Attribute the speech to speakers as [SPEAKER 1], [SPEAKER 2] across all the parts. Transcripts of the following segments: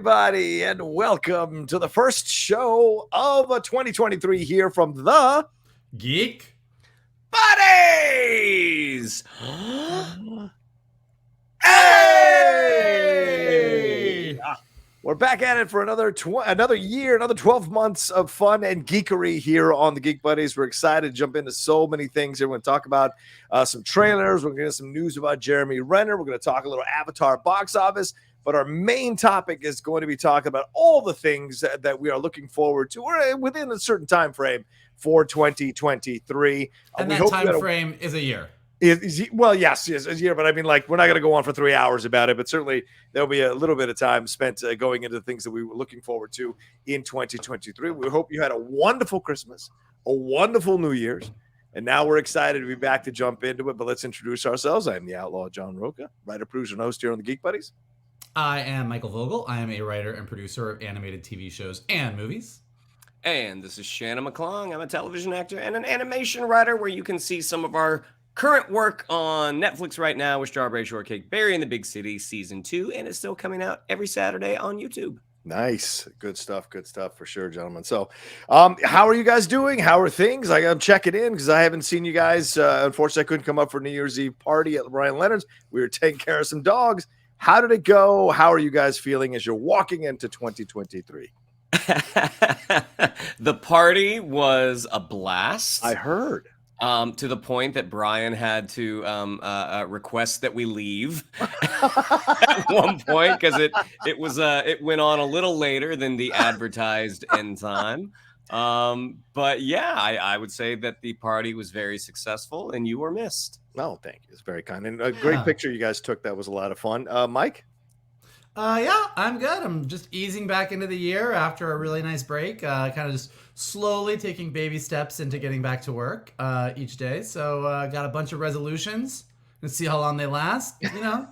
[SPEAKER 1] everybody, and welcome to the first show of 2023 here from the
[SPEAKER 2] Geek
[SPEAKER 1] Buddies.
[SPEAKER 2] Hey!
[SPEAKER 1] We're back at it for another year, another 12 months of fun and geekery here on the Geek Buddies. We're excited to jump into so many things here. We're going to talk about some trailers. We're going to get some news about Jeremy Renner. We're going to talk a little Avatar box office. But our main topic is going to be talking about all the things that we are looking forward to within a certain time frame for 2023.
[SPEAKER 2] And that time frame is a year.
[SPEAKER 1] Well, yes, a year, but I mean, like, we're not going to go on for 3 hours about it, but certainly there'll be a little bit of time spent going into the things that we were looking forward to in 2023. We hope you had a wonderful Christmas, a wonderful New Year's, and now we're excited to be back to jump into it. But let's introduce ourselves. I am the Outlaw John Rocha, writer, producer, and host here on the Geek Buddies.
[SPEAKER 2] I am Michael Vogel. I am a writer and producer of animated TV shows and movies.
[SPEAKER 3] And this is Shannon McClung. I'm a television actor and an animation writer, where you can see some of our current work on Netflix right now with Strawberry Shortcake, Berry in the Big City Season 2, and it's still coming out every Saturday on YouTube.
[SPEAKER 1] Nice. Good stuff for sure, gentlemen. So how are you guys doing? How are things? I'm checking in because I haven't seen you guys. Unfortunately, I couldn't come up for New Year's Eve party at Brian Leonard's. We were taking care of some dogs. How did it go? How are you guys feeling as you're walking into 2023?
[SPEAKER 3] The party was a blast.
[SPEAKER 1] I heard.
[SPEAKER 3] To the point that Brian had to request that we leave at one point because it went on a little later than the advertised end time. But yeah, I would say that the party was very successful and you were missed.
[SPEAKER 1] Oh, thank you. It's very kind. And a great picture you guys took. That was a lot of fun. Mike?
[SPEAKER 2] Yeah, I'm good. I'm just easing back into the year after a really nice break. Kind of just slowly taking baby steps into getting back to work each day. So got a bunch of resolutions. Let's see how long they last. You know,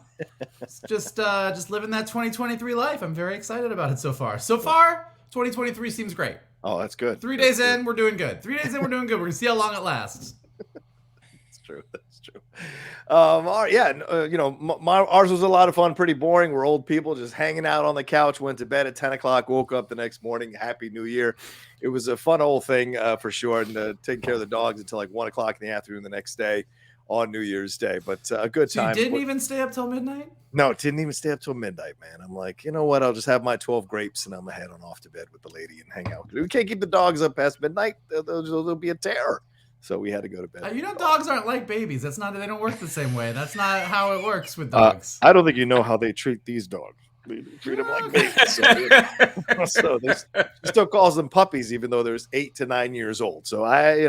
[SPEAKER 2] just living that 2023 life. I'm very excited about it so far. 2023 seems great.
[SPEAKER 1] Oh, that's good.
[SPEAKER 2] 3 days in, we're doing good. 3 days in, we're doing good. We're going to see how long it lasts.
[SPEAKER 1] That's true. All right, yeah, ours was a lot of fun, pretty boring. We're old people just hanging out on the couch, went to bed at 10 o'clock, woke up the next morning. Happy New Year. It was a fun old thing for sure, and taking care of the dogs until like 1 o'clock in the afternoon the next day on New Year's Day. But a good time.
[SPEAKER 2] So you didn't even stay up till midnight?
[SPEAKER 1] No, didn't even stay up till midnight, man. I'm like, you know what? I'll just have my 12 grapes and I'm head on off to bed with the lady and hang out. We can't keep the dogs up past midnight. They'll be a terror. So we had to go to bed.
[SPEAKER 2] Dogs aren't like babies. They don't work the same way. That's not how it works with dogs.
[SPEAKER 1] I don't think you know how they treat these dogs. They treat them like babies. So they still calls them puppies, even though they're 8 to 9 years old. So I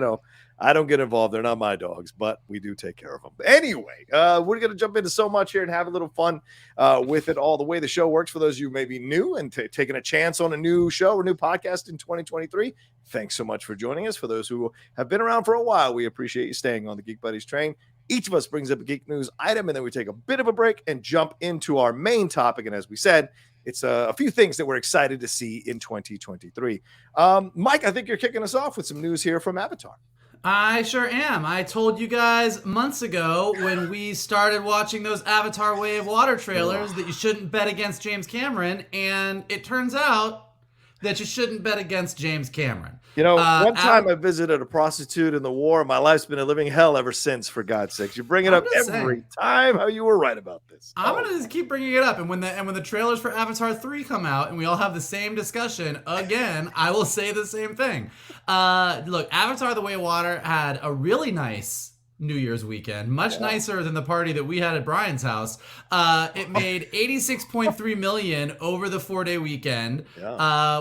[SPEAKER 1] don't get involved. They're not my dogs, but we do take care of them. Anyway, we're going to jump into so much here and have a little fun with it all. The way the show works, for those of you who may be new and taking a chance on a new show or new podcast in 2023, thanks so much for joining us. For those who have been around for a while, we appreciate you staying on the Geek Buddies train. Each of us brings up a geek news item, and then we take a bit of a break and jump into our main topic. And as we said, it's a few things that we're excited to see in 2023. Mike, I think you're kicking us off with some news here from Avatar.
[SPEAKER 2] I sure am. I told you guys months ago when we started watching those Avatar Way of Water trailers that you shouldn't bet against James Cameron, and it turns out that you shouldn't bet against James Cameron.
[SPEAKER 1] One time I visited a prostitute in the war. My life's been a living hell ever since, for God's sakes. You bring it up every time. How you were right about this.
[SPEAKER 2] I'm going to just keep bringing it up. And when the trailers for Avatar 3 come out and we all have the same discussion again, I will say the same thing. Look, Avatar The Way of Water had a really nice New Year's weekend, much nicer than the party that we had at Brian's house. It made $86.3 million over the 4-day weekend,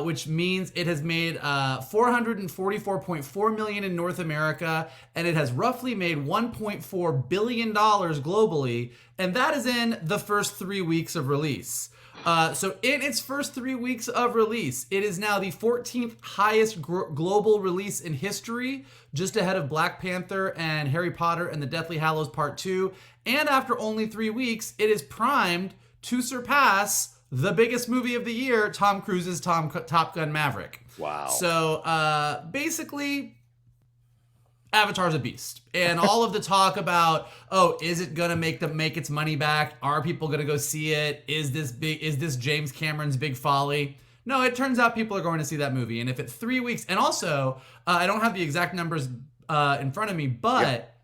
[SPEAKER 2] which means it has made $444.4 million in North America, and it has roughly made $1.4 billion globally, and that is in the first 3 weeks of release. So in its first 3 weeks of release, it is now the 14th highest global release in history, just ahead of Black Panther and Harry Potter and the Deathly Hallows Part 2. And after only 3 weeks, it is primed to surpass the biggest movie of the year, Tom Cruise's Top Gun Maverick.
[SPEAKER 1] Wow.
[SPEAKER 2] So basically, Avatar's a beast. And all of the talk about, oh, is it gonna make its money back? Are people gonna go see it? Is this James Cameron's big folly? No, it turns out people are going to see that movie. And if it's 3 weeks, and also, I don't have the exact numbers in front of me, but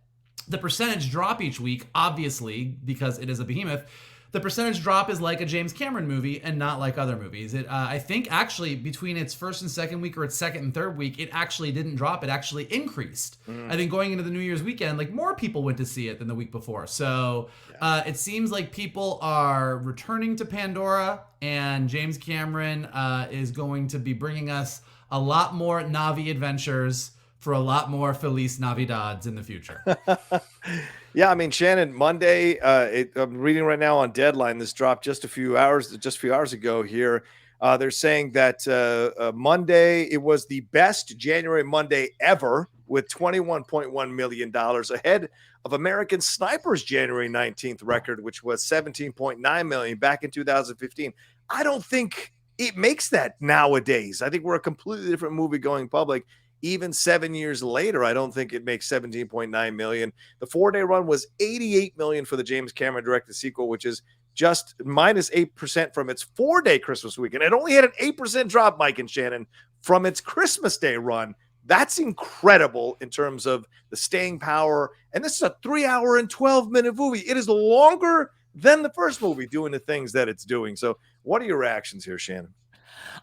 [SPEAKER 2] the percentage drop each week, obviously, because it is a behemoth, the percentage drop is like a James Cameron movie and not like other movies. I think actually between its first and second week, or its second and third week, it actually didn't drop. It actually increased. I think going into the New Year's weekend, like more people went to see it than the week before. So it seems like people are returning to Pandora, and James Cameron is going to be bringing us a lot more Navi adventures for a lot more Feliz Navidades in the future.
[SPEAKER 1] Yeah, I mean, Shannon, Monday, I'm reading right now on Deadline. This dropped just a few hours ago here. They're saying that Monday, it was the best January Monday ever, with $21.1 million, ahead of American Sniper's January 19th record, which was $17.9 million back in 2015. I don't think it makes that nowadays. I think we're a completely different movie going public. Even 7 years later, I don't think it makes $17.9 million. The 4-day run was $88 million for the James Cameron directed sequel, which is just minus 8% from its 4-day Christmas weekend. It only had an 8% drop, Mike and Shannon, from its Christmas Day run. That's incredible in terms of the staying power. And this is a 3-hour and 12-minute movie. It is longer than the first movie doing the things that it's doing. So what are your reactions here, Shannon?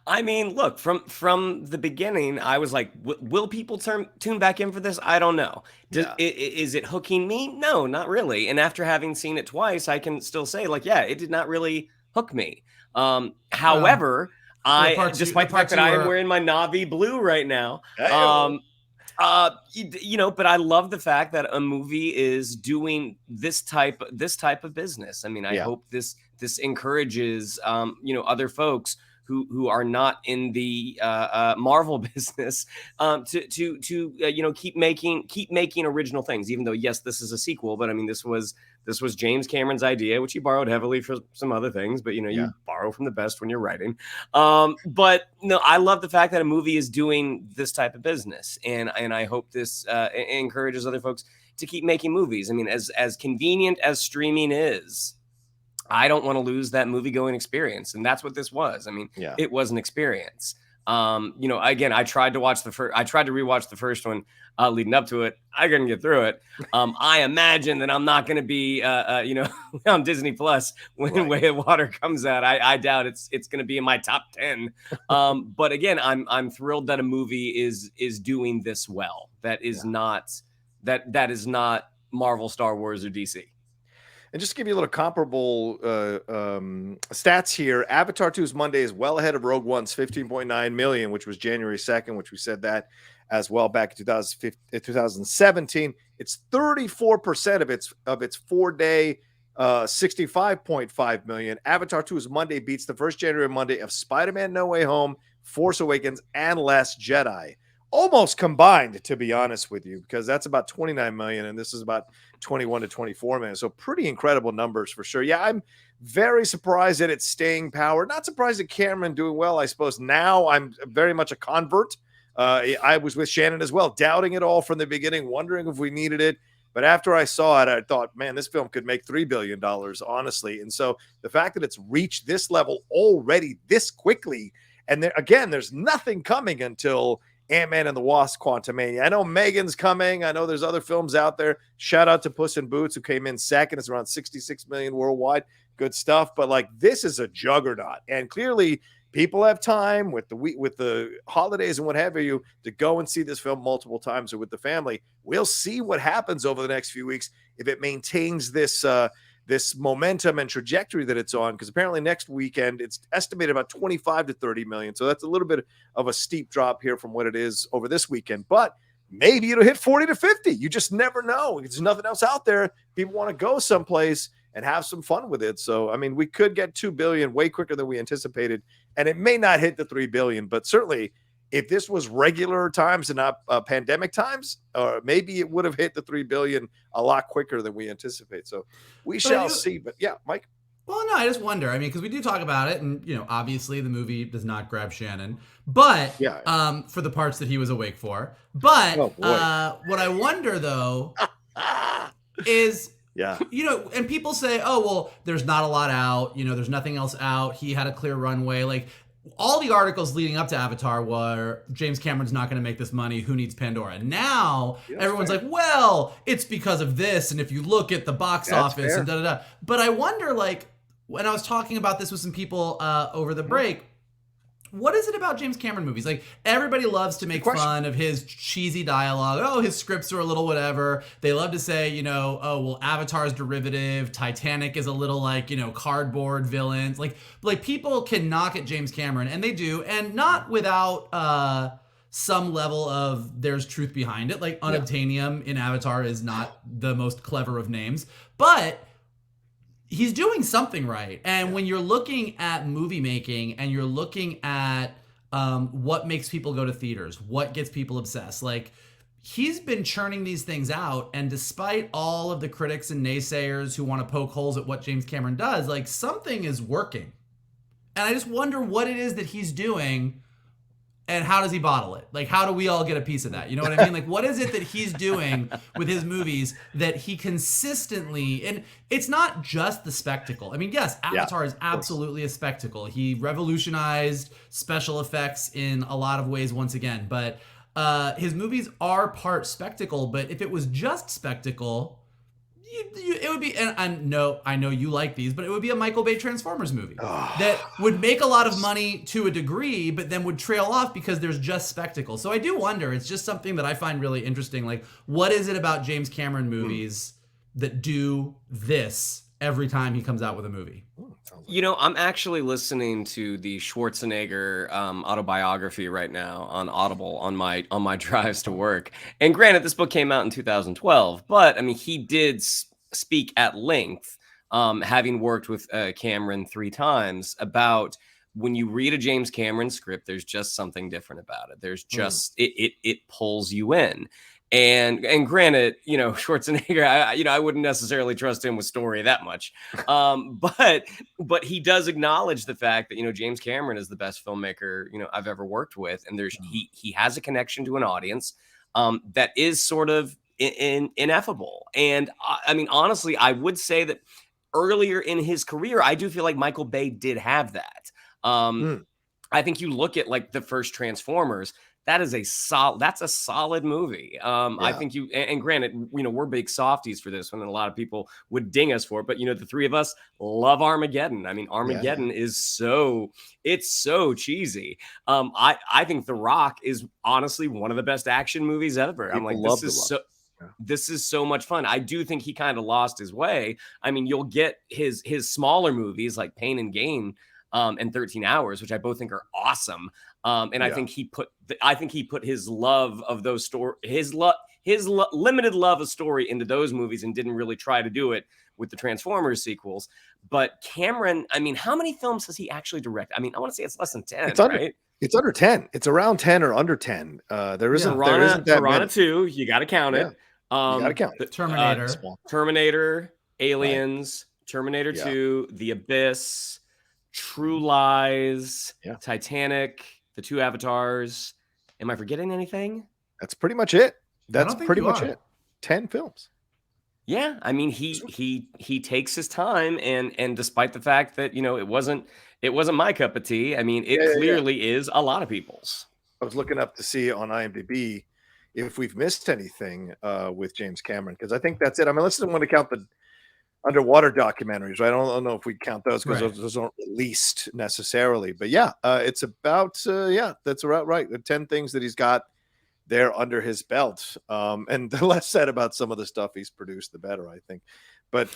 [SPEAKER 3] I mean, look, from the beginning, I was like, will people tune back in for this? I don't know. Is it hooking me? No, not really. And after having seen it twice, I can still say, like, yeah, it did not really hook me. However, despite the fact that I am wearing my Navi blue right now, you know, but I love the fact that a movie is doing this type of business. I mean, I hope this encourages, you know, other folks who are not in the Marvel business to you know, keep making original things. Even though, yes, this is a sequel, but I mean, this was James Cameron's idea, which he borrowed heavily for some other things. But you know, you borrow from the best when you're writing. But no, I love the fact that a movie is doing this type of business, and I hope this encourages other folks to keep making movies. I mean, as convenient as streaming is, I don't want to lose that movie going experience. And that's what this was. I mean, it was an experience. You know, again, I tried to rewatch the first one leading up to it. I couldn't get through it. I imagine that I'm not going to be, you know, on Disney Plus when Way of Water comes out. I doubt it's going to be in my top 10. But again, I'm thrilled that a movie is doing this well. That is not Marvel, Star Wars, or DC.
[SPEAKER 1] And just to give you a little comparable stats here, Avatar 2's Monday is well ahead of Rogue One's $15.9 million, which was January 2nd, which we said that as well back in 2017. It's 34% of its 4-day $65.5 million. Avatar 2's Monday beats the first January Monday of Spider-Man No Way Home, Force Awakens, and Last Jedi. Almost combined, to be honest with you, because that's about 29 million and this is about 21 to 24 million. So pretty incredible numbers for sure. Yeah, I'm very surprised at its staying power. Not surprised at Cameron doing well, I suppose. Now I'm very much a convert. I was with Shannon as well, doubting it all from the beginning, wondering if we needed it. But after I saw it, I thought, man, this film could make $3 billion, honestly. And so the fact that it's reached this level already this quickly, and there, again, there's nothing coming until Ant-Man and the Wasp: Quantumania. I know Megan's coming. I know there's other films out there. Shout out to Puss in Boots, who came in second. It's around 66 million worldwide. Good stuff. But like, this is a juggernaut, and clearly people have time with the holidays and what have you to go and see this film multiple times or with the family. We'll see what happens over the next few weeks if it maintains this this momentum and trajectory that it's on, because apparently next weekend it's estimated about 25 to 30 million. So that's a little bit of a steep drop here from what it is over this weekend, but maybe it'll hit 40 to 50. You just never know. There's nothing else out there. People want to go someplace and have some fun with it. So, I mean, we could get 2 billion way quicker than we anticipated, and it may not hit the 3 billion, but certainly if this was regular times and not pandemic times, maybe it would have hit the 3 billion a lot quicker than we anticipate. So we shall see. But yeah, Mike.
[SPEAKER 2] Well, no, I just wonder. I mean, because we do talk about it, and obviously the movie does not grab Shannon, but
[SPEAKER 1] Yeah.
[SPEAKER 2] for the parts that he was awake for. But
[SPEAKER 1] Oh boy.
[SPEAKER 2] what I wonder though is,
[SPEAKER 1] Yeah.
[SPEAKER 2] and people say, oh well, there's not a lot out. There's nothing else out. He had a clear runway. Like all the articles leading up to Avatar were James Cameron's not going to make this money. Who needs Pandora? Now everyone's like, well, it's because of this. And if you look at the box office and da-da-da. But I wonder, like, when I was talking about this with some people over the break, what is it about James Cameron movies? Like, everybody loves to make fun of his cheesy dialogue. Oh, his scripts are a little whatever. They love to say, oh, well, Avatar's derivative. Titanic is a little like, cardboard villains. Like people can knock at James Cameron, and they do, and not without some level of there's truth behind it. Like, unobtainium in Avatar is not the most clever of names, but he's doing something right. And when you're looking at movie making and you're looking at what makes people go to theaters, what gets people obsessed, like, he's been churning these things out. And despite all of the critics and naysayers who want to poke holes at what James Cameron does, like, something is working. And I just wonder what it is that he's doing. And how does he bottle it? Like, how do we all get a piece of that? You know what I mean? Like, what is it that he's doing with his movies that he consistently, and it's not just the spectacle. I mean, yes, Avatar is absolutely a spectacle. He revolutionized special effects in a lot of ways once again, but his movies are part spectacle. But if it was just spectacle, it would be, and I know you like these, but it would be a Michael Bay Transformers movie that would make a lot of money to a degree, but then would trail off because there's just spectacle. So I do wonder, it's just something that I find really interesting. Like, what is it about James Cameron movies that do this every time he comes out with a movie?
[SPEAKER 3] I'm actually listening to the Schwarzenegger autobiography right now on Audible on my drives to work. And granted, this book came out in 2012, but I mean, he did speak at length, having worked with Cameron 3 times, about when you read a James Cameron script, there's just something different about it. There's just it pulls you in. And granted, Schwarzenegger, I wouldn't necessarily trust him with story that much. But he does acknowledge the fact that, James Cameron is the best filmmaker, I've ever worked with. And he has a connection to an audience that is sort of ineffable. And I mean, honestly, I would say that earlier in his career, I do feel like Michael Bay did have that. I think you look at like the first Transformers, that's a solid movie. I think and granted, we're big softies for this one, and a lot of people would ding us for it, but the 3 of us love Armageddon. I mean, Armageddon is so cheesy. I think The Rock is honestly one of the best action movies ever. I'm like, this is so much fun. I do think he kind of lost his way. I mean, you'll get his smaller movies like Pain and Gain and 13 Hours, which I both think are awesome. And I think he put his love of those limited love of story into those movies and didn't really try to do it with the Transformers sequels. But Cameron, I mean, how many films has he actually directed? I mean, I want to say it's less than 10, right?
[SPEAKER 1] It's under 10. It's around 10 or under 10. There isn't that
[SPEAKER 3] Piranha 2, you got to count it.
[SPEAKER 1] You got to count it.
[SPEAKER 2] Terminator,
[SPEAKER 3] Aliens, Terminator 2, The Abyss, True Lies, Titanic, the 2 Avatars. Am I forgetting anything?
[SPEAKER 1] That's pretty much it. That's pretty much it. 10 films.
[SPEAKER 3] Yeah, I mean, he takes his time, and despite the fact that it wasn't my cup of tea, I mean, it clearly is a lot of people's.
[SPEAKER 1] I was looking up to see on IMDb if we've missed anything with James Cameron, because I think that's it. I mean, let's not want to count the underwater documentaries, right? I don't know if we count those because those aren't released necessarily, but it's about that's about right. The 10 things that he's got there under his belt, and the less said about some of the stuff he's produced, the better, I think. But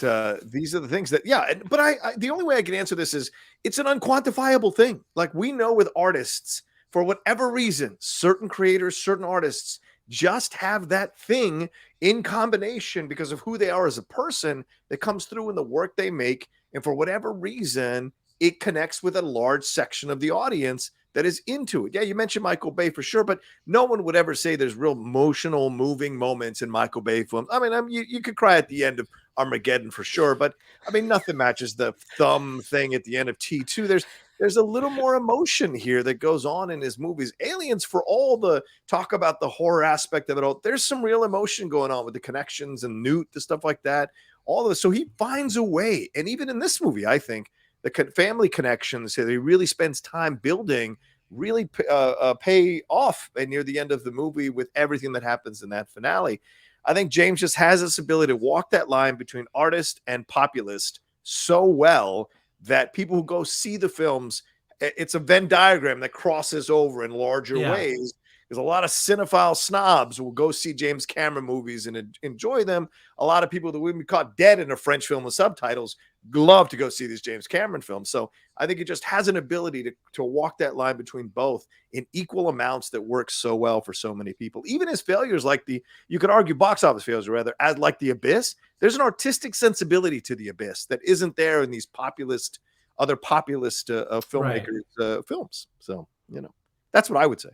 [SPEAKER 1] these are the things that but I the only way I can answer this is it's an unquantifiable thing. Like, we know with artists, for whatever reason, certain creators, certain artists just have that thing in combination because of who they are as a person that comes through in the work they make. And for whatever reason, it connects with a large section of the audience that is into it. Yeah, you mentioned Michael Bay for sure, but no one would ever say there's real emotional, moving moments in Michael Bay films. I mean, you could cry at the end of Armageddon for sure, but I mean, nothing matches the thumb thing at the end of T2. There's a little more emotion here that goes on in his movies. Aliens, for all the talk about the horror aspect of it all, there's some real emotion going on with the connections and Newt, the stuff like that. All of it. So he finds a way. And even in this movie, I think the family connections that he really spends time building really pay off near the end of the movie with everything that happens in that finale. I think James just has this ability to walk that line between artist and populist so well that people who go see the films, it's a Venn diagram that crosses over in larger ways. Because a lot of cinephile snobs will go see James Cameron movies and enjoy them. A lot of people that would be caught dead in a French film with subtitles love to go see these James Cameron films. So I think it just has an ability to walk that line between both in equal amounts that works so well for so many people. Even his failures, like you could argue box office failures rather, as like The Abyss, there's an artistic sensibility to The Abyss that isn't there in these other populist filmmakers' films. So, that's what I would say.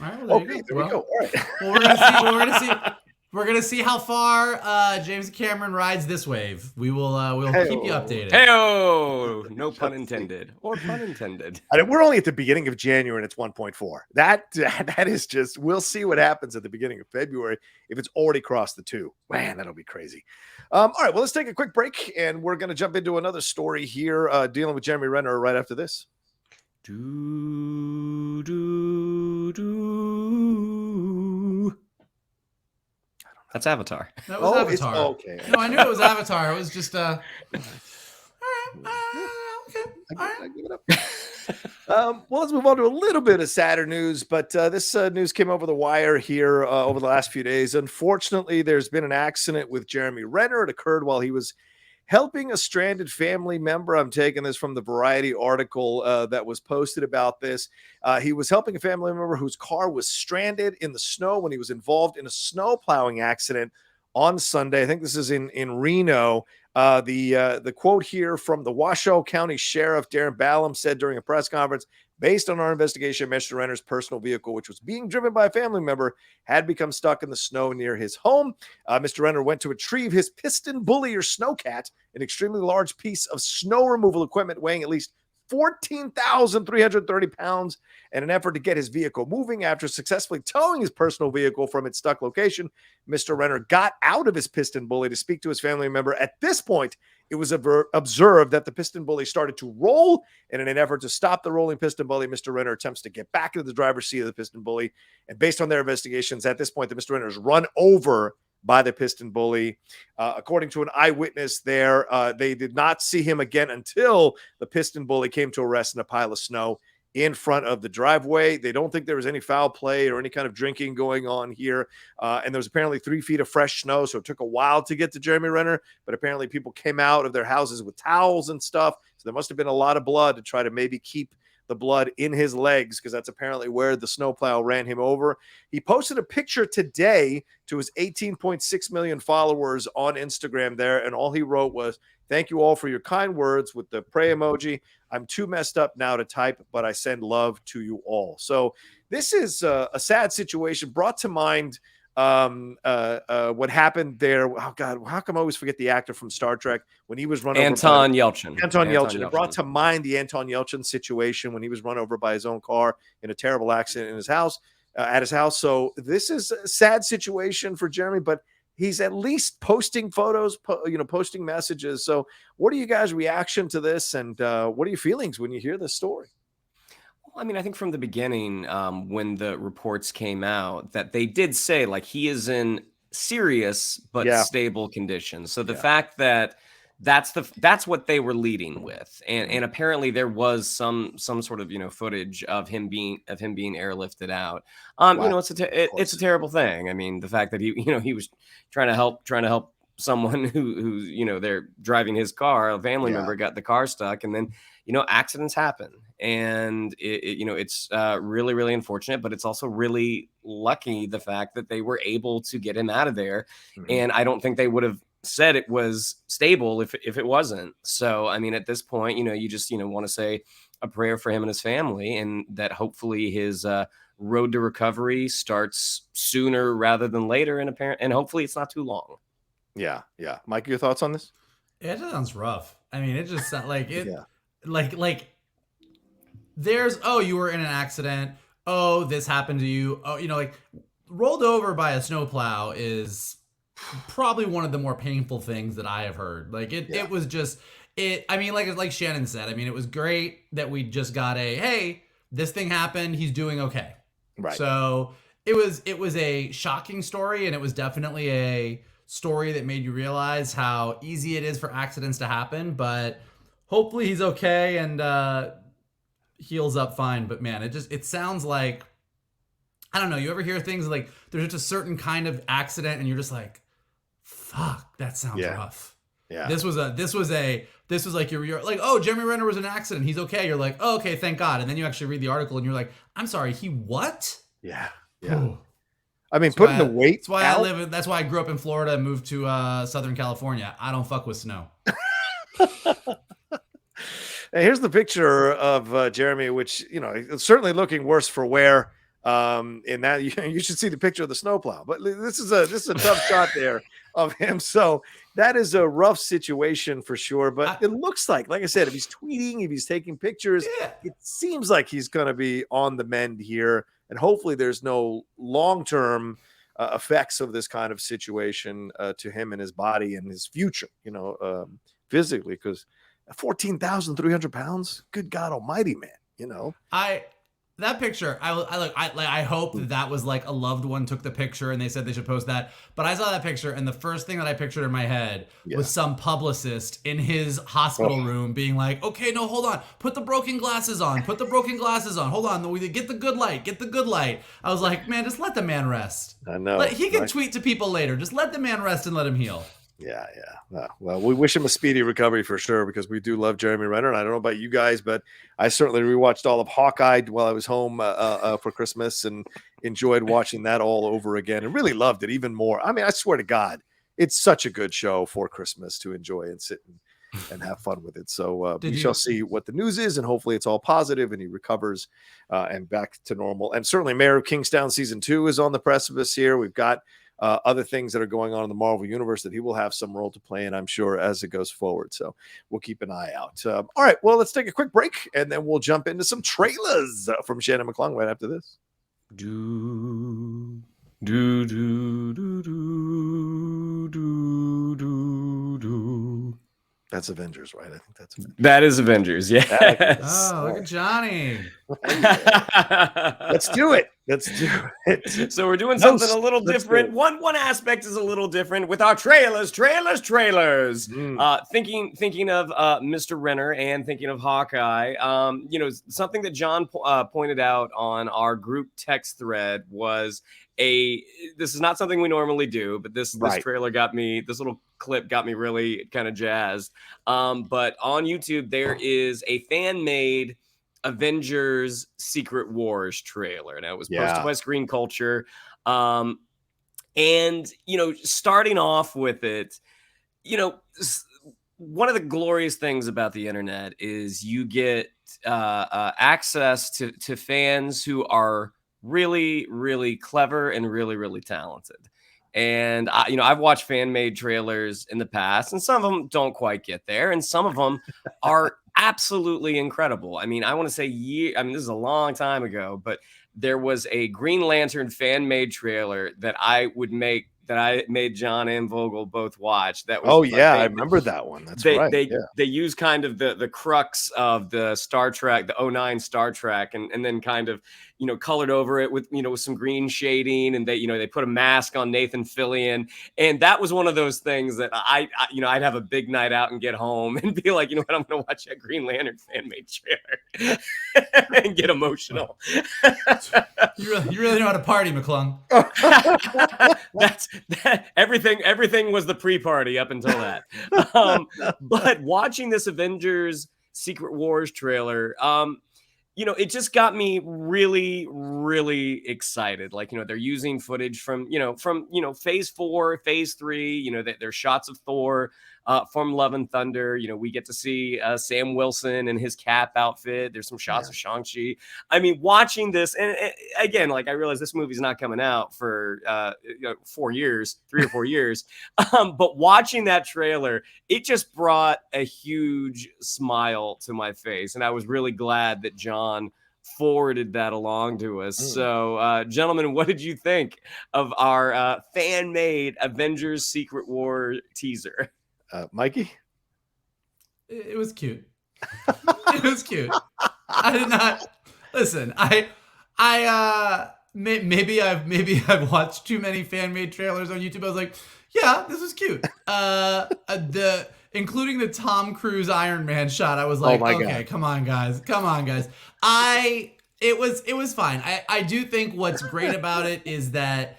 [SPEAKER 2] All right, well,
[SPEAKER 1] there we go. All right.
[SPEAKER 2] Well, we're gonna see how far James Cameron rides this wave. We'll keep you updated.
[SPEAKER 3] Hey-o! No pun intended, or pun intended.
[SPEAKER 1] I mean, we're only at the beginning of January, and it's 1.4. That is just. We'll see what happens at the beginning of February if it's already crossed the 2. Man, that'll be crazy. All right, well, let's take a quick break, and we're gonna jump into another story here, dealing with Jeremy Renner right after this.
[SPEAKER 3] That's Avatar.
[SPEAKER 2] That was Avatar.
[SPEAKER 1] Okay.
[SPEAKER 2] No, I knew it was Avatar. It was just okay.
[SPEAKER 1] I give it up. Well, let's move on to a little bit of sadder news, but this news came over the wire here over the last few days. Unfortunately, there's been an accident with Jeremy Renner. It occurred while he was helping a stranded family member. I'm taking this from the Variety article that was posted about this. He was helping a family member whose car was stranded in the snow when he was involved in a snow plowing accident on Sunday. I think this is in Reno. The quote here from the Washoe County Sheriff Darren Ballum said during a press conference, based on our investigation, Mr. Renner's personal vehicle, which was being driven by a family member, had become stuck in the snow near his home. Mr. Renner went to retrieve his piston bully or snowcat, an extremely large piece of snow removal equipment weighing at least 14,330 pounds, in an effort to get his vehicle moving. After successfully towing his personal vehicle from its stuck location, Mr. Renner got out of his piston bully to speak to his family member. At this point, it was observed that the piston bully started to roll, and in an effort to stop the rolling piston bully, Mr. Renner attempts to get back into the driver's seat of the piston bully. And based on their investigations, at this point, Mr. Renner is run over by the piston bully. According to an eyewitness there, they did not see him again until the piston bully came to a rest in a pile of snow in front of the driveway. They don't think there was any foul play or any kind of drinking going on here. And there was apparently 3 feet of fresh snow, so it took a while to get to Jeremy Renner, but apparently people came out of their houses with towels and stuff. So there must have been a lot of blood to try to maybe keep the blood in his legs, because that's apparently where the snowplow ran him over. He posted a picture today to his 18.6 million followers on Instagram there, and all he wrote was, "Thank you all for your kind words," with the pray emoji. "I'm too messed up now to type, but I send love to you all." So this is a sad situation, brought to mind what happened there. Oh God, how come I always forget the actor from Star Trek when he was run over?
[SPEAKER 3] Anton Yelchin.
[SPEAKER 1] Anton Yelchin. It brought to mind the Anton Yelchin situation when he was run over by his own car in a terrible accident in his house, at his house. So this is a sad situation for Jeremy, but he's at least posting photos, posting messages. So what are you guys' reaction to this? And what are your feelings when you hear this story?
[SPEAKER 3] I mean, I think from the beginning, when the reports came out, that they did say like he is in serious but stable condition. So the fact that that's what they were leading with, and apparently there was some sort of footage of him being airlifted out. It's a terrible thing. I mean, the fact that he was trying to help someone who they're driving his car, a family member got the car stuck, and then accidents happen, and it's really, really unfortunate, but it's also really lucky the fact that they were able to get him out of there. And I don't think they would have said it was stable if it wasn't. So I mean, at this point, you just want to say a prayer for him and his family, and that hopefully his road to recovery starts sooner rather than later, and hopefully it's not too long.
[SPEAKER 1] Yeah. Mike, your thoughts on this?
[SPEAKER 2] It just sounds rough. I mean, it just sounds like it.
[SPEAKER 1] Yeah.
[SPEAKER 2] Like there's you were in an accident. Oh, this happened to you. Oh, like rolled over by a snowplow is probably one of the more painful things that I have heard. Like it was just it. I mean, like Shannon said. I mean, it was great that we just got hey, this thing happened. He's doing okay.
[SPEAKER 1] Right.
[SPEAKER 2] So it was a shocking story, and it was definitely a story that made you realize how easy it is for accidents to happen. But hopefully he's okay and heals up fine. But man, it sounds like, I don't know. You ever hear things like there's just a certain kind of accident, and you're just like, fuck, that sounds rough.
[SPEAKER 1] Yeah.
[SPEAKER 2] This was like you're like, oh, Jeremy Renner was in an accident. He's okay. You're like, oh, okay, thank God. And then you actually read the article and you're like, I'm sorry, he what?
[SPEAKER 1] Yeah.
[SPEAKER 2] Ooh.
[SPEAKER 1] I mean, putting the weight.
[SPEAKER 2] That's why I grew up in Florida and moved to Southern California. I don't fuck with snow.
[SPEAKER 1] Here's the picture of Jeremy, which, it's certainly looking worse for wear. In that you should see the picture of the snowplow, but this is a tough shot there of him. So that is a rough situation for sure. But it looks like I said, if he's tweeting, if he's taking pictures, it seems like he's going to be on the mend here. And hopefully there's no long-term effects of this kind of situation to him and his body and his future, physically, because 14,300 pounds, good God almighty, man,
[SPEAKER 2] That picture, I hope that was like a loved one took the picture and they said they should post that. But I saw that picture, and the first thing that I pictured in my head was some publicist in his hospital room being like, okay, no, hold on. Put the broken glasses on. Hold on. Get the good light. I was like, man, just let the man rest.
[SPEAKER 1] I know.
[SPEAKER 2] He can tweet to people later. Just let the man rest and let him heal.
[SPEAKER 1] Yeah. Well, we wish him a speedy recovery for sure, because we do love Jeremy Renner. And I don't know about you guys, but I certainly rewatched all of Hawkeye while I was home for Christmas and enjoyed watching that all over again and really loved it even more. I mean, I swear to God, it's such a good show for Christmas to enjoy and sit and have fun with it. So we shall see what the news is, and hopefully it's all positive and he recovers and back to normal. And certainly Mayor of Kingstown season 2 is on the precipice here. We've got other things that are going on in the Marvel universe that he will have some role to play in, I'm sure, as it goes forward. So we'll keep an eye out. All right, well, let's take a quick break, and then we'll jump into some trailers from Shannon McClung right after this. That's Avengers, right? I think that's Avengers.
[SPEAKER 3] That is Avengers, yes.
[SPEAKER 2] Oh, look at Johnny.
[SPEAKER 1] Let's do it.
[SPEAKER 3] So we're doing something a little different. One aspect is a little different with our trailers. Thinking of Mr. Renner and thinking of Hawkeye. Something that John pointed out on our group text thread was this is not something we normally do, but this trailer this little clip got me really kind of jazzed. But on YouTube, there is a fan-made Avengers Secret Wars trailer. Now, it was posted by Screen Culture. And, starting off with it, one of the glorious things about the internet is you get access to fans who are really, really clever and really, really talented. And I've watched fan-made trailers in the past, and some of them don't quite get there, and some of them are absolutely incredible. I mean, I want to say this is a long time ago, but there was a Green Lantern fan-made trailer that I made John and Vogel both watch. That was
[SPEAKER 1] I remember that one. That's right.
[SPEAKER 3] They use kind of the crux of the Star Trek, the 2009 Star Trek, and then kind of colored over it with with some green shading, and they put a mask on Nathan Fillion, and that was one of those things that I'd have a big night out and get home and be like, what, I'm going to watch that Green Lantern fan-made trailer and get emotional.
[SPEAKER 2] You really know how to party, McClung.
[SPEAKER 3] Everything was the pre-party up until that. But watching this Avengers Secret Wars trailer, it just got me really, really excited. Like, they're using footage from phase 4, phase 3, there's shots of Thor from Love and Thunder. We get to see Sam Wilson and his Cap outfit. There's some shots of Shang-Chi. I mean, watching this, and again, like, I realize this movie's not coming out for 4 years, 3 or 4 years. But watching that trailer, it just brought a huge smile to my face. And I was really glad that John forwarded that along to us. So, gentlemen, what did you think of our fan-made Avengers Secret War teaser?
[SPEAKER 1] Mikey?
[SPEAKER 2] It was cute. It was cute. I did not listen. Maybe I've watched too many fan-made trailers on YouTube. I was like, yeah, this was cute. Including the Tom Cruise Iron Man shot. I was like, okay, come on, guys. It was fine. I do think what's great about it is that,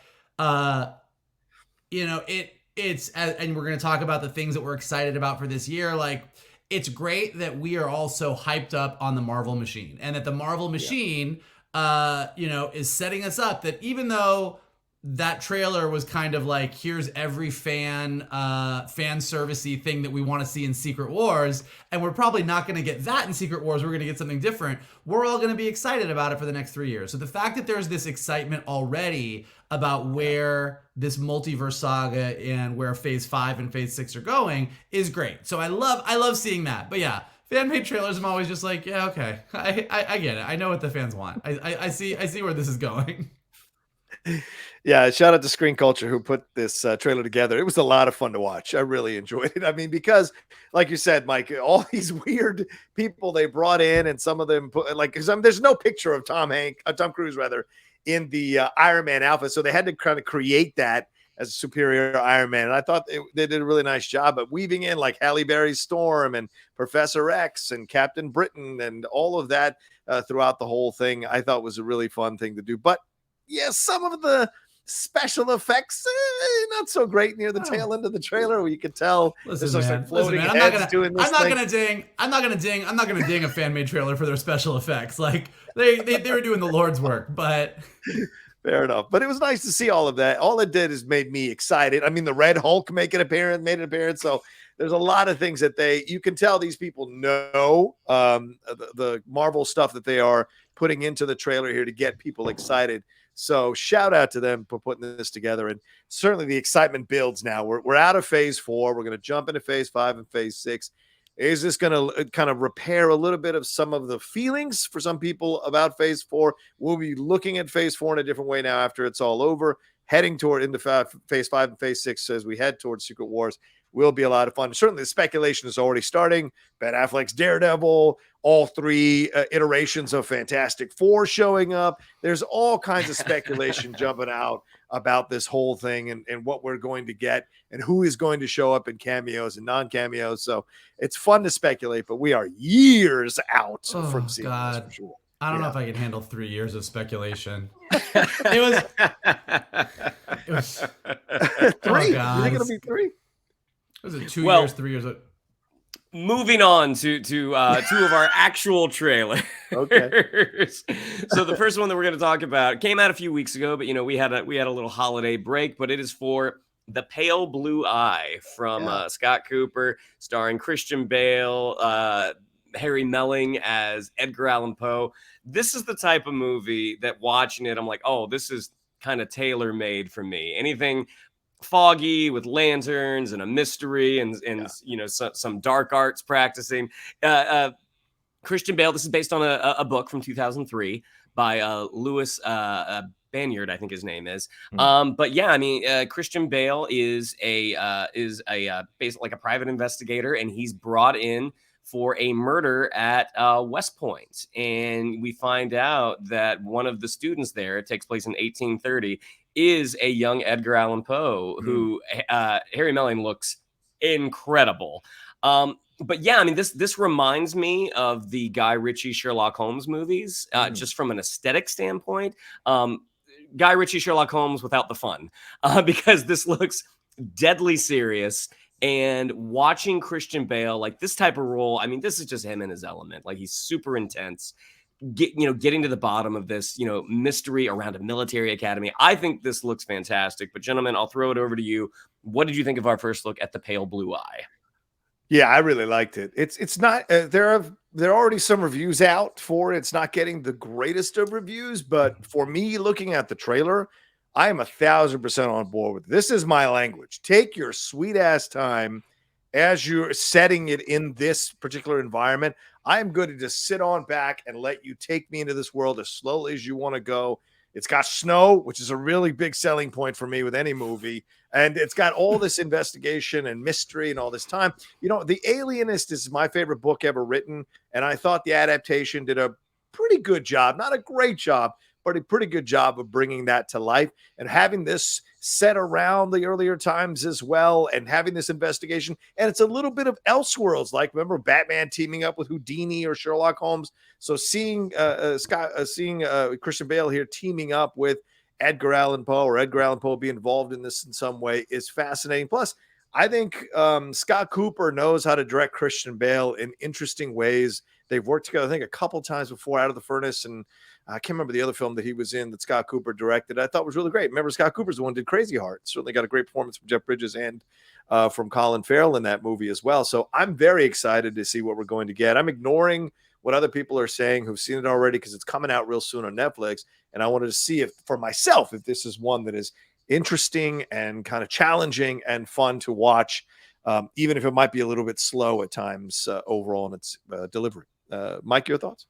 [SPEAKER 2] it's, and we're going to talk about the things that we're excited about for this year. Like, it's great that we are all so hyped up on the Marvel machine, and that the Marvel machine, is setting us up that even though that trailer was kind of like, here's every fan servicey thing that we want to see in Secret Wars, and we're probably not going to get that in Secret Wars. We're going to get something different. We're all going to be excited about it for the next 3 years. So the fact that there's this excitement already about where this multiverse saga and where phase 5 and phase 6 are going is great. So I love seeing that. But yeah, fan-made trailers, I'm always just like, yeah, okay. I get it. I know what the fans want. I see where this is going.
[SPEAKER 1] Yeah, shout out to Screen Culture who put this trailer together. It was a lot of fun to watch. I really enjoyed it. I mean, because like you said, Mike, all these weird people they brought in, and some of them put because there's no picture of Tom Cruise rather in the Iron Man outfit, so they had to kind of create that as a superior Iron Man. And I thought they did a really nice job at weaving in like Halle Berry's Storm and Professor X and Captain Britain and all of that throughout the whole thing. I thought was a really fun thing to do. But yeah, some of the special effects not so great near the tail end of the trailer, where you could tell there's like floating heads doing this. I'm not gonna ding a fan made trailer for their special effects. Like they were doing the Lord's work, but fair enough. But it was nice to see all of that. All it did is made me excited. I mean, the Red Hulk made an appearance. So there's a lot of things that you can tell these people know the Marvel stuff that they are putting into the trailer here to get people excited. So shout out to them for putting this together. And certainly the excitement builds now. We're out of phase 4. We're going to jump into phase 5 and phase 6. Is this going to kind of repair a little bit of some of the feelings for some people about phase 4? We'll be looking at phase 4 in a different way now after it's all over, heading into phase 5 and phase 6 as we head towards Secret Wars. Will be a lot of fun. Certainly the speculation is already starting. Ben Affleck's Daredevil, all 3 iterations of Fantastic Four showing up. There's all kinds of speculation jumping out about this whole thing and what we're going to get and who is going to show up in cameos and non-cameos. So it's fun to speculate, but we are years out from seeing this for sure.
[SPEAKER 2] I don't know if I can handle 3 years of speculation. It was
[SPEAKER 1] 3. You think it'll be 3?
[SPEAKER 2] Was it 2 years, 3 years?
[SPEAKER 3] Moving on to 2 of our actual trailers.
[SPEAKER 1] Okay.
[SPEAKER 3] So the first one that we're going to talk about came out a few weeks ago, but we had a little holiday break. But it is for The Pale Blue Eye from Scott Cooper, starring Christian Bale, Harry Melling as Edgar Allan Poe. This is the type of movie that watching it, I'm like, oh, this is kind of tailor-made for me. Anything foggy with lanterns and a mystery and some dark arts practicing. Christian Bale, this is based on a book from 2003 by Louis Banyard, I think his name is. But yeah, I mean, Christian Bale is basically like a private investigator, and he's brought in for a murder at West Point. And we find out that one of the students there, it takes place in 1830, is a young Edgar Allan Poe who Harry Melling looks incredible. But yeah, I mean, this reminds me of the Guy Ritchie Sherlock Holmes movies, just from an aesthetic standpoint. Guy Ritchie Sherlock Holmes without the fun, because this looks deadly serious. And watching Christian Bale, like this type of role, I mean, this is just him in his element. Like, he's super intense. getting to the bottom of this, mystery around a military academy. I think this looks fantastic. But gentlemen, I'll throw it over to you. What did you think of our first look at the Pale Blue Eye?
[SPEAKER 1] Yeah, I really liked it. It's not there are already some reviews out for it. It's not getting the greatest of reviews, but for me, looking at the trailer, I am 1,000% on board with it. This is my language. Take your sweet ass time as you're setting it in this particular environment. I am good to just sit on back and let you take me into this world as slowly as you want to go. It's got snow, which is a really big selling point for me with any movie. And it's got all this investigation and mystery and all this time. The Alienist is my favorite book ever written. And I thought the adaptation did a pretty good job, not a great job, but a pretty good job of bringing that to life and having this set around the earlier times as well, and having this investigation. And it's a little bit of Elseworlds, like remember Batman teaming up with Houdini or Sherlock Holmes. So seeing Christian Bale here teaming up with Edgar Allan Poe be involved in this in some way is fascinating. Plus, I think Scott Cooper knows how to direct Christian Bale in interesting ways. They've worked together, I think, a couple times before, Out of the Furnace, and I can't remember the other film that he was in that Scott Cooper directed. I thought was really great. Remember, Scott Cooper's the one who did Crazy Heart. Certainly got a great performance from Jeff Bridges and from Colin Farrell in that movie as well. So I'm very excited to see what we're going to get. I'm ignoring what other people are saying who've seen it already because it's coming out real soon on Netflix. And I wanted to see if this is one that is interesting and kind of challenging and fun to watch, even if it might be a little bit slow at times overall in its delivery. Mike, your thoughts?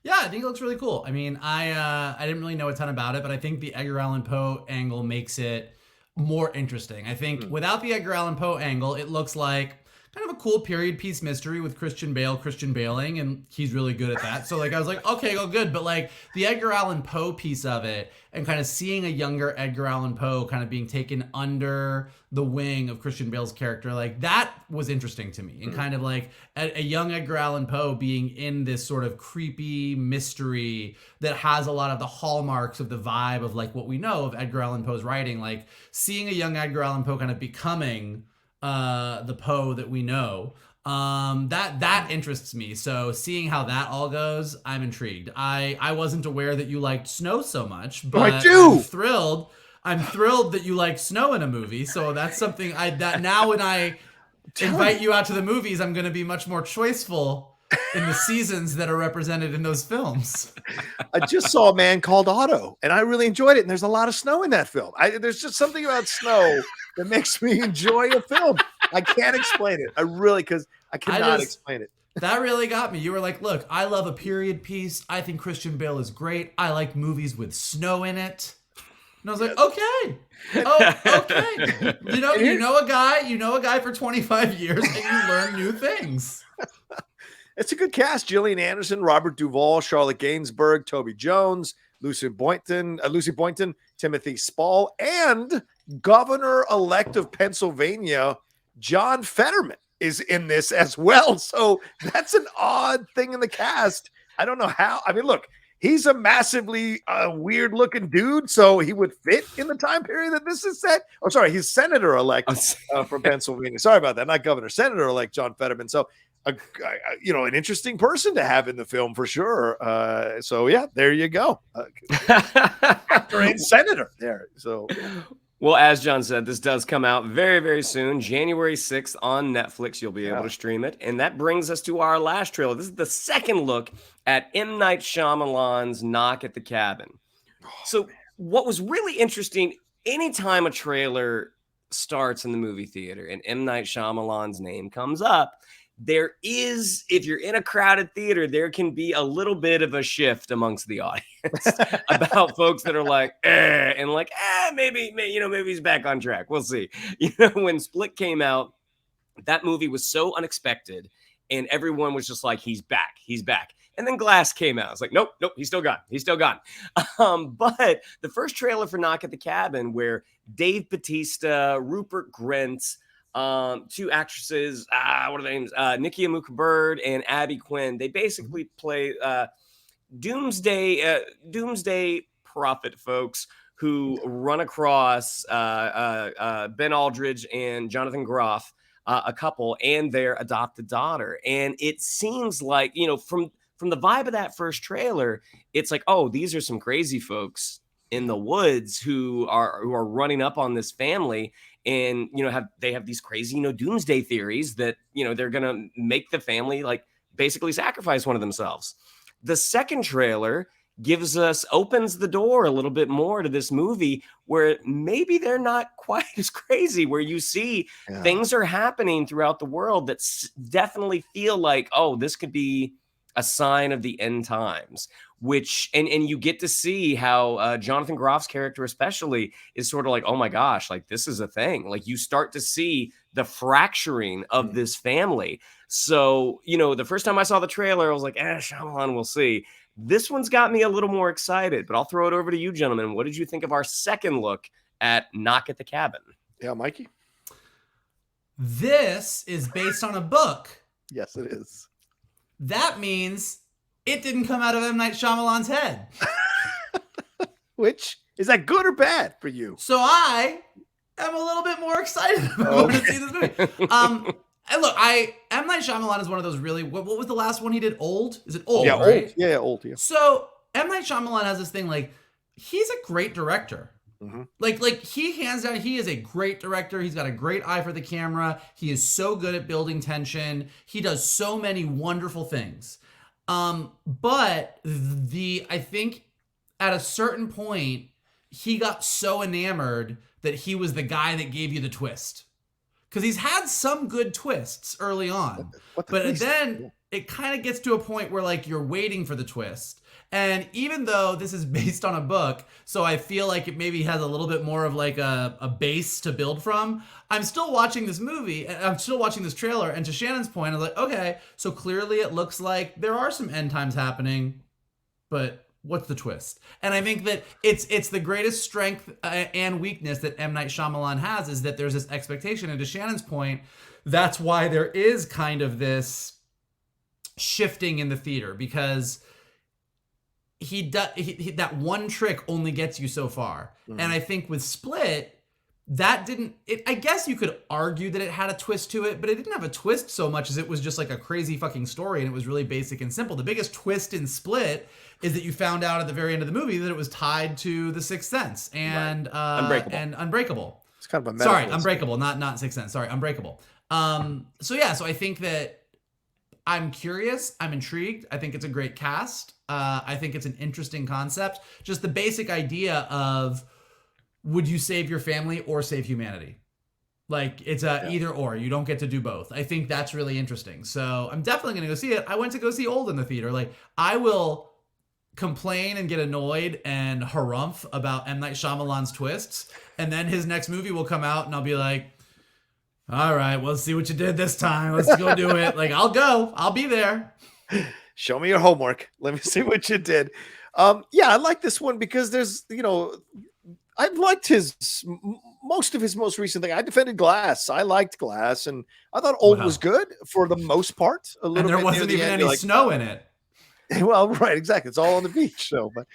[SPEAKER 2] Yeah, I think it looks really cool. I mean, I didn't really know a ton about it, but I think the Edgar Allan Poe angle makes it more interesting. I think without the Edgar Allan Poe angle, it looks like kind of a cool period piece mystery with Christian Bale-ing, and he's really good at that. So I was like, okay, go good. But the Edgar Allan Poe piece of it, and kind of seeing a younger Edgar Allan Poe kind of being taken under the wing of Christian Bale's character, that was interesting to me. And kind of a young Edgar Allan Poe being in this sort of creepy mystery that has a lot of the hallmarks of the vibe of what we know of Edgar Allan Poe's writing, seeing a young Edgar Allan Poe kind of becoming the Poe that we know, that interests me. So seeing how that all goes, I'm intrigued. I wasn't aware that you liked snow so much, but
[SPEAKER 1] I do.
[SPEAKER 2] I'm thrilled that you like snow in a movie. So that's something that now when I invite you out to the movies, I'm going to be much more choiceful in the seasons that are represented in those films.
[SPEAKER 1] I just saw A Man Called Otto, and I really enjoyed it. And there's a lot of snow in that film. There's just something about snow that makes me enjoy a film. I can't explain it. Because I cannot explain it.
[SPEAKER 2] That really got me. You were like, look, I love a period piece. I think Christian Bale is great. I like movies with snow in it. And I was like, okay. Oh, okay. You know a guy for 25 years and you learn new things.
[SPEAKER 1] It's a good cast. Gillian Anderson, Robert Duvall, Charlotte Gainsbourg, Toby Jones, Lucy Boynton, Timothy Spall, and Governor-elect of Pennsylvania, John Fetterman, is in this as well. So that's an odd thing in the cast. I don't know how. I mean, look, he's a massively weird-looking dude, so he would fit in the time period that this is set. Oh, sorry, he's senator-elect from Pennsylvania. Sorry about that, not governor. Senator-elect John Fetterman. So, an interesting person to have in the film for sure. So, yeah, there you go. Actor and senator there. So, yeah.
[SPEAKER 3] Well, as John said, this does come out very, very soon, January 6th on Netflix. You'll be able to stream it. And that brings us to our last trailer. This is the second look at M. Night Shyamalan's Knock at the Cabin. What was really interesting, anytime a trailer starts in the movie theater and M. Night Shyamalan's name comes up, there is, if you're in a crowded theater, there can be a little bit of a shift amongst the audience about folks that are like, and like, maybe he's back on track. We'll see. When Split came out, that movie was so unexpected and everyone was just like, he's back. And then Glass came out. It's like, nope, he's still gone. But the first trailer for Knock at the Cabin, where Dave Bautista, Rupert Grint, two actresses, what are their names? Nikki Amuka-Bird and Abby Quinn. They basically play doomsday prophet folks who run across Ben Aldridge and Jonathan Groff, a couple, and their adopted daughter. And it seems like, from from the vibe of that first trailer, it's like, oh, these are some crazy folks in the woods who are running up on this family, and they have these crazy doomsday theories that they're gonna make the family like basically sacrifice one of themselves. The second trailer opens the door a little bit more to this movie where maybe they're not quite as crazy, where you see things are happening throughout the world that definitely feel like, oh, this could be a sign of the end times, which, and you get to see how Jonathan Groff's character especially is sort of like, oh my gosh, like this is a thing. Like you start to see the fracturing of this family. So, the first time I saw the trailer, I was like, Shyamalan, we'll see. This one's got me a little more excited, but I'll throw it over to you, gentlemen. What did you think of our second look at Knock at the Cabin?
[SPEAKER 1] Yeah, Mikey?
[SPEAKER 2] This is based on a book.
[SPEAKER 1] Yes, it is.
[SPEAKER 2] That means it didn't come out of M. Night Shyamalan's head.
[SPEAKER 1] Which, is that good or bad for you?
[SPEAKER 2] So I am a little bit more excited about to see this movie. And look, M. Night Shyamalan is one of those really, what was the last one he did? Old? Is it Old,
[SPEAKER 1] yeah,
[SPEAKER 2] right?
[SPEAKER 1] Old. Yeah, Old, yeah.
[SPEAKER 2] So M. Night Shyamalan has this thing, like, he's a great director.
[SPEAKER 1] Mm-hmm.
[SPEAKER 2] Like he hands down, he is a great director. He's got a great eye for the camera. He is so good at building tension. He does so many wonderful things. But I think at a certain point, he got so enamored that he was the guy that gave you the twist. Because he's had some good twists early on. But then it kind of gets to a point where like you're waiting for the twist. And even though this is based on a book, so I feel like it maybe has a little bit more of like a base to build from, I'm still watching this movie, I'm still watching this trailer, and to Shannon's point, I'm like, okay, so clearly it looks like there are some end times happening, but what's the twist? And I think that it's the greatest strength and weakness that M. Night Shyamalan has, is that there's this expectation. And to Shannon's point, that's why there is kind of this shifting in the theater, because that one trick only gets you so far. Mm-hmm. And I think with Split, I guess you could argue that it had a twist to it, but it didn't have a twist so much as it was just like a crazy fucking story, and it was really basic and simple. The biggest twist in Split is that you found out at the very end of the movie that it was tied to The Sixth Sense and Unbreakable.
[SPEAKER 1] It's kind of a
[SPEAKER 2] metaphor. Sorry, Unbreakable, not Sixth Sense. Sorry, Unbreakable. So I think that I'm curious. I'm intrigued. I think it's a great cast. I think it's an interesting concept. Just the basic idea of, would you save your family or save humanity? Like, it's either or. You don't get to do both. I think that's really interesting. So I'm definitely going to go see it. I went to go see Old in the theater. Like, I will complain and get annoyed and harumph about M. Night Shyamalan's twists, and then his next movie will come out and I'll be like, all right, we'll see what you did this time. Let's go do it. Like, I'll be there.
[SPEAKER 1] Show me your homework. Let me see what you did. I like this one because there's, I liked most of his most recent thing. I defended Glass. I liked Glass, and I thought Old was good for the most part. A little,
[SPEAKER 2] and there wasn't even any snow in it.
[SPEAKER 1] Well, right, exactly. It's all on the beach, so but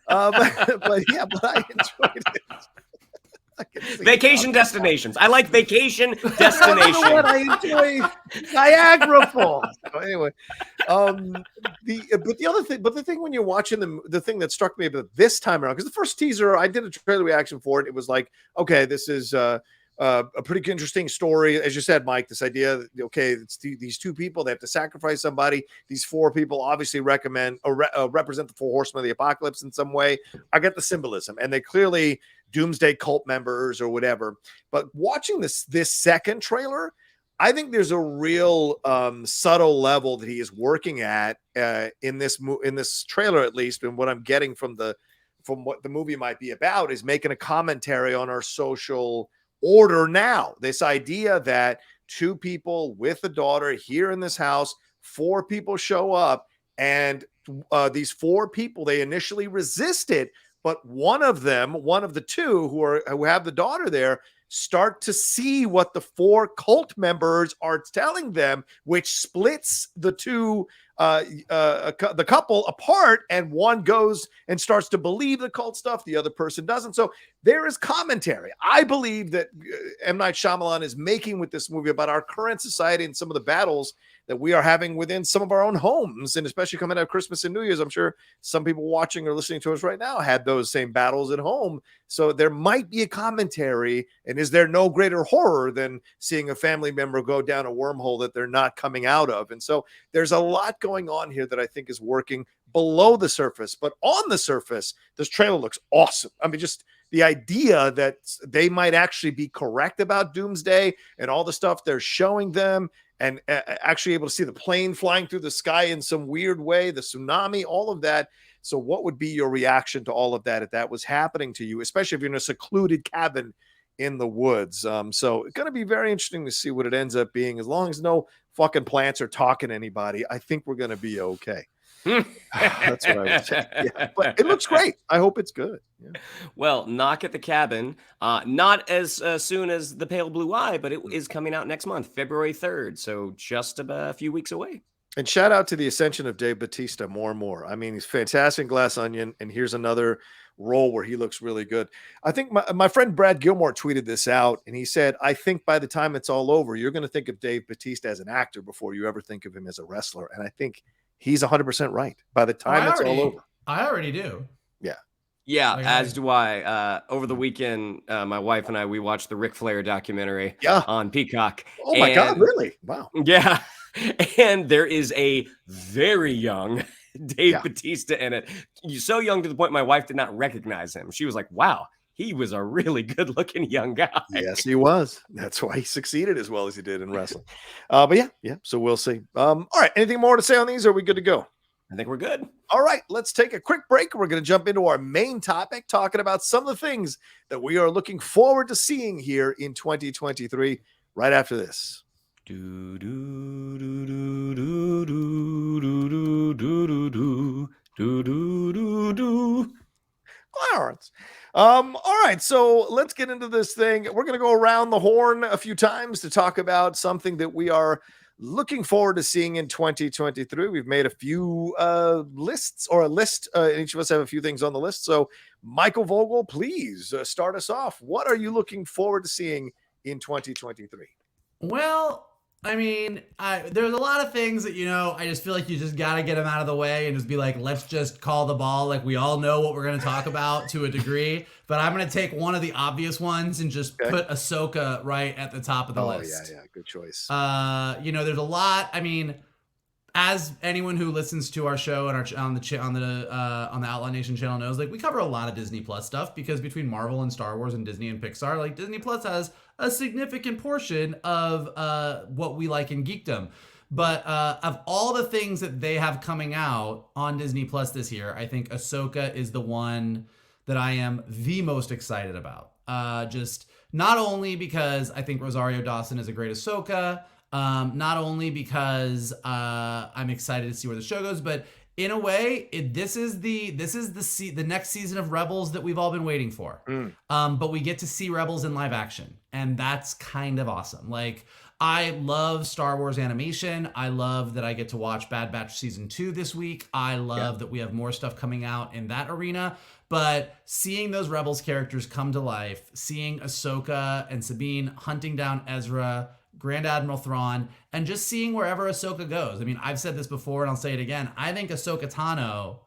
[SPEAKER 1] I enjoyed it.
[SPEAKER 3] Vacation destinations. I like vacation destinations.
[SPEAKER 1] You know what? I enjoy Niagara Falls. So anyway, the thing when you're watching the thing that struck me about this time around, because the first teaser, I did a trailer reaction for it. It was like, okay, this is a pretty interesting story, as you said, Mike. This idea that, okay, it's these two people, they have to sacrifice somebody. These four people obviously represent the four horsemen of the apocalypse in some way. I get the symbolism, and they clearly doomsday cult members or whatever. But watching this second trailer, I think there's a real subtle level that he is working at in this trailer, at least, and what I'm getting from what the movie might be about is making a commentary on our social order now. This idea that two people with a daughter here in this house, four people show up, and these four people, they initially resisted, but one of the two who have the daughter there start to see what the four cult members are telling them, which splits the two the couple apart, and one goes and starts to believe the cult stuff, the other person doesn't. So there is commentary, I believe, that M. Night Shyamalan is making with this movie about our current society and some of the battles that we are having within some of our own homes, and especially coming out of Christmas and New Year's. I'm sure some people watching or listening to us right now had those same battles at home. So there might be a commentary, and is there no greater horror than seeing a family member go down a wormhole that they're not coming out of? And so there's a lot going on here that I think is working below the surface, but on the surface, this trailer looks awesome. I mean, just the idea that they might actually be correct about Doomsday and all the stuff they're showing them, and actually able to see the plane flying through the sky in some weird way, the tsunami, all of that. So what would be your reaction to all of that if that was happening to you, especially if you're in a secluded cabin in the woods? So it's going to be very interesting to see what it ends up being. As long as no fucking plants are talking to anybody, I think we're going to be okay. That's what I would say. Yeah, but it looks great. I hope it's good. Yeah.
[SPEAKER 3] Well, knock at the cabin. Not as soon as The Pale Blue Eye, but it is coming out next month, February 3rd. So just a few weeks away.
[SPEAKER 1] And shout out to the ascension of Dave Bautista more and more. I mean, he's fantastic in Glass Onion, and here's another role where he looks really good. I think my friend Brad Gilmore tweeted this out, and he said, I think by the time it's all over, you're going to think of Dave Bautista as an actor before you ever think of him as a wrestler. And I think he's 100% right. By the time it's all over.
[SPEAKER 2] I already do.
[SPEAKER 1] Yeah.
[SPEAKER 3] Yeah, as do I. Over the weekend, my wife and I, we watched the Ric Flair documentary on Peacock.
[SPEAKER 1] Oh my God, really? Wow.
[SPEAKER 3] Yeah. And there is a very young Dave Bautista in it. He's so young to the point my wife did not recognize him. She was like, wow, he was a really good looking young guy.
[SPEAKER 1] Yes, he was. That's why he succeeded as well as he did in wrestling. But yeah. So we'll see. All right. Anything more to say on these? Or are we good to go?
[SPEAKER 3] I think we're good.
[SPEAKER 1] All right, let's take a quick break. We're going to jump into our main topic, talking about some of the things that we are looking forward to seeing here in 2023, right after this. Clarence. All right, so let's get into this thing. We're going to go around the horn a few times to talk about something that we are looking forward to seeing in 2023. We've made a few lists, or a list. Each of us have a few things on the list. So, Michael Vogel, please start us off. What are you looking forward to seeing in 2023?
[SPEAKER 2] Well, I mean, there's a lot of things that, I just feel like you just got to get them out of the way and just be like, let's just call the ball. Like, we all know what we're going to talk about to a degree, but I'm going to take one of the obvious ones and just put Ahsoka right at the top of the list.
[SPEAKER 1] Yeah. Good choice.
[SPEAKER 2] There's a lot. I mean, as anyone who listens to our show and on the Outlaw Nation channel knows, like, we cover a lot of Disney Plus stuff, because between Marvel and Star Wars and Disney and Pixar, like, Disney Plus has a significant portion of what we like in geekdom. But of all the things that they have coming out on Disney Plus this year, I think Ahsoka is the one that I am the most excited about. Just not only because I think Rosario Dawson is a great Ahsoka, not only because I'm excited to see where the show goes, but in a way, this is the next season of Rebels that we've all been waiting for. But we get to see Rebels in live action, and that's kind of awesome. Like, I love Star Wars animation. I love that I get to watch Bad Batch season 2 this week. I love that we have more stuff coming out in that arena. But seeing those Rebels characters come to life, seeing Ahsoka and Sabine hunting down Ezra, Grand Admiral Thrawn, and just seeing wherever Ahsoka goes. I mean, I've said this before and I'll say it again. I think Ahsoka Tano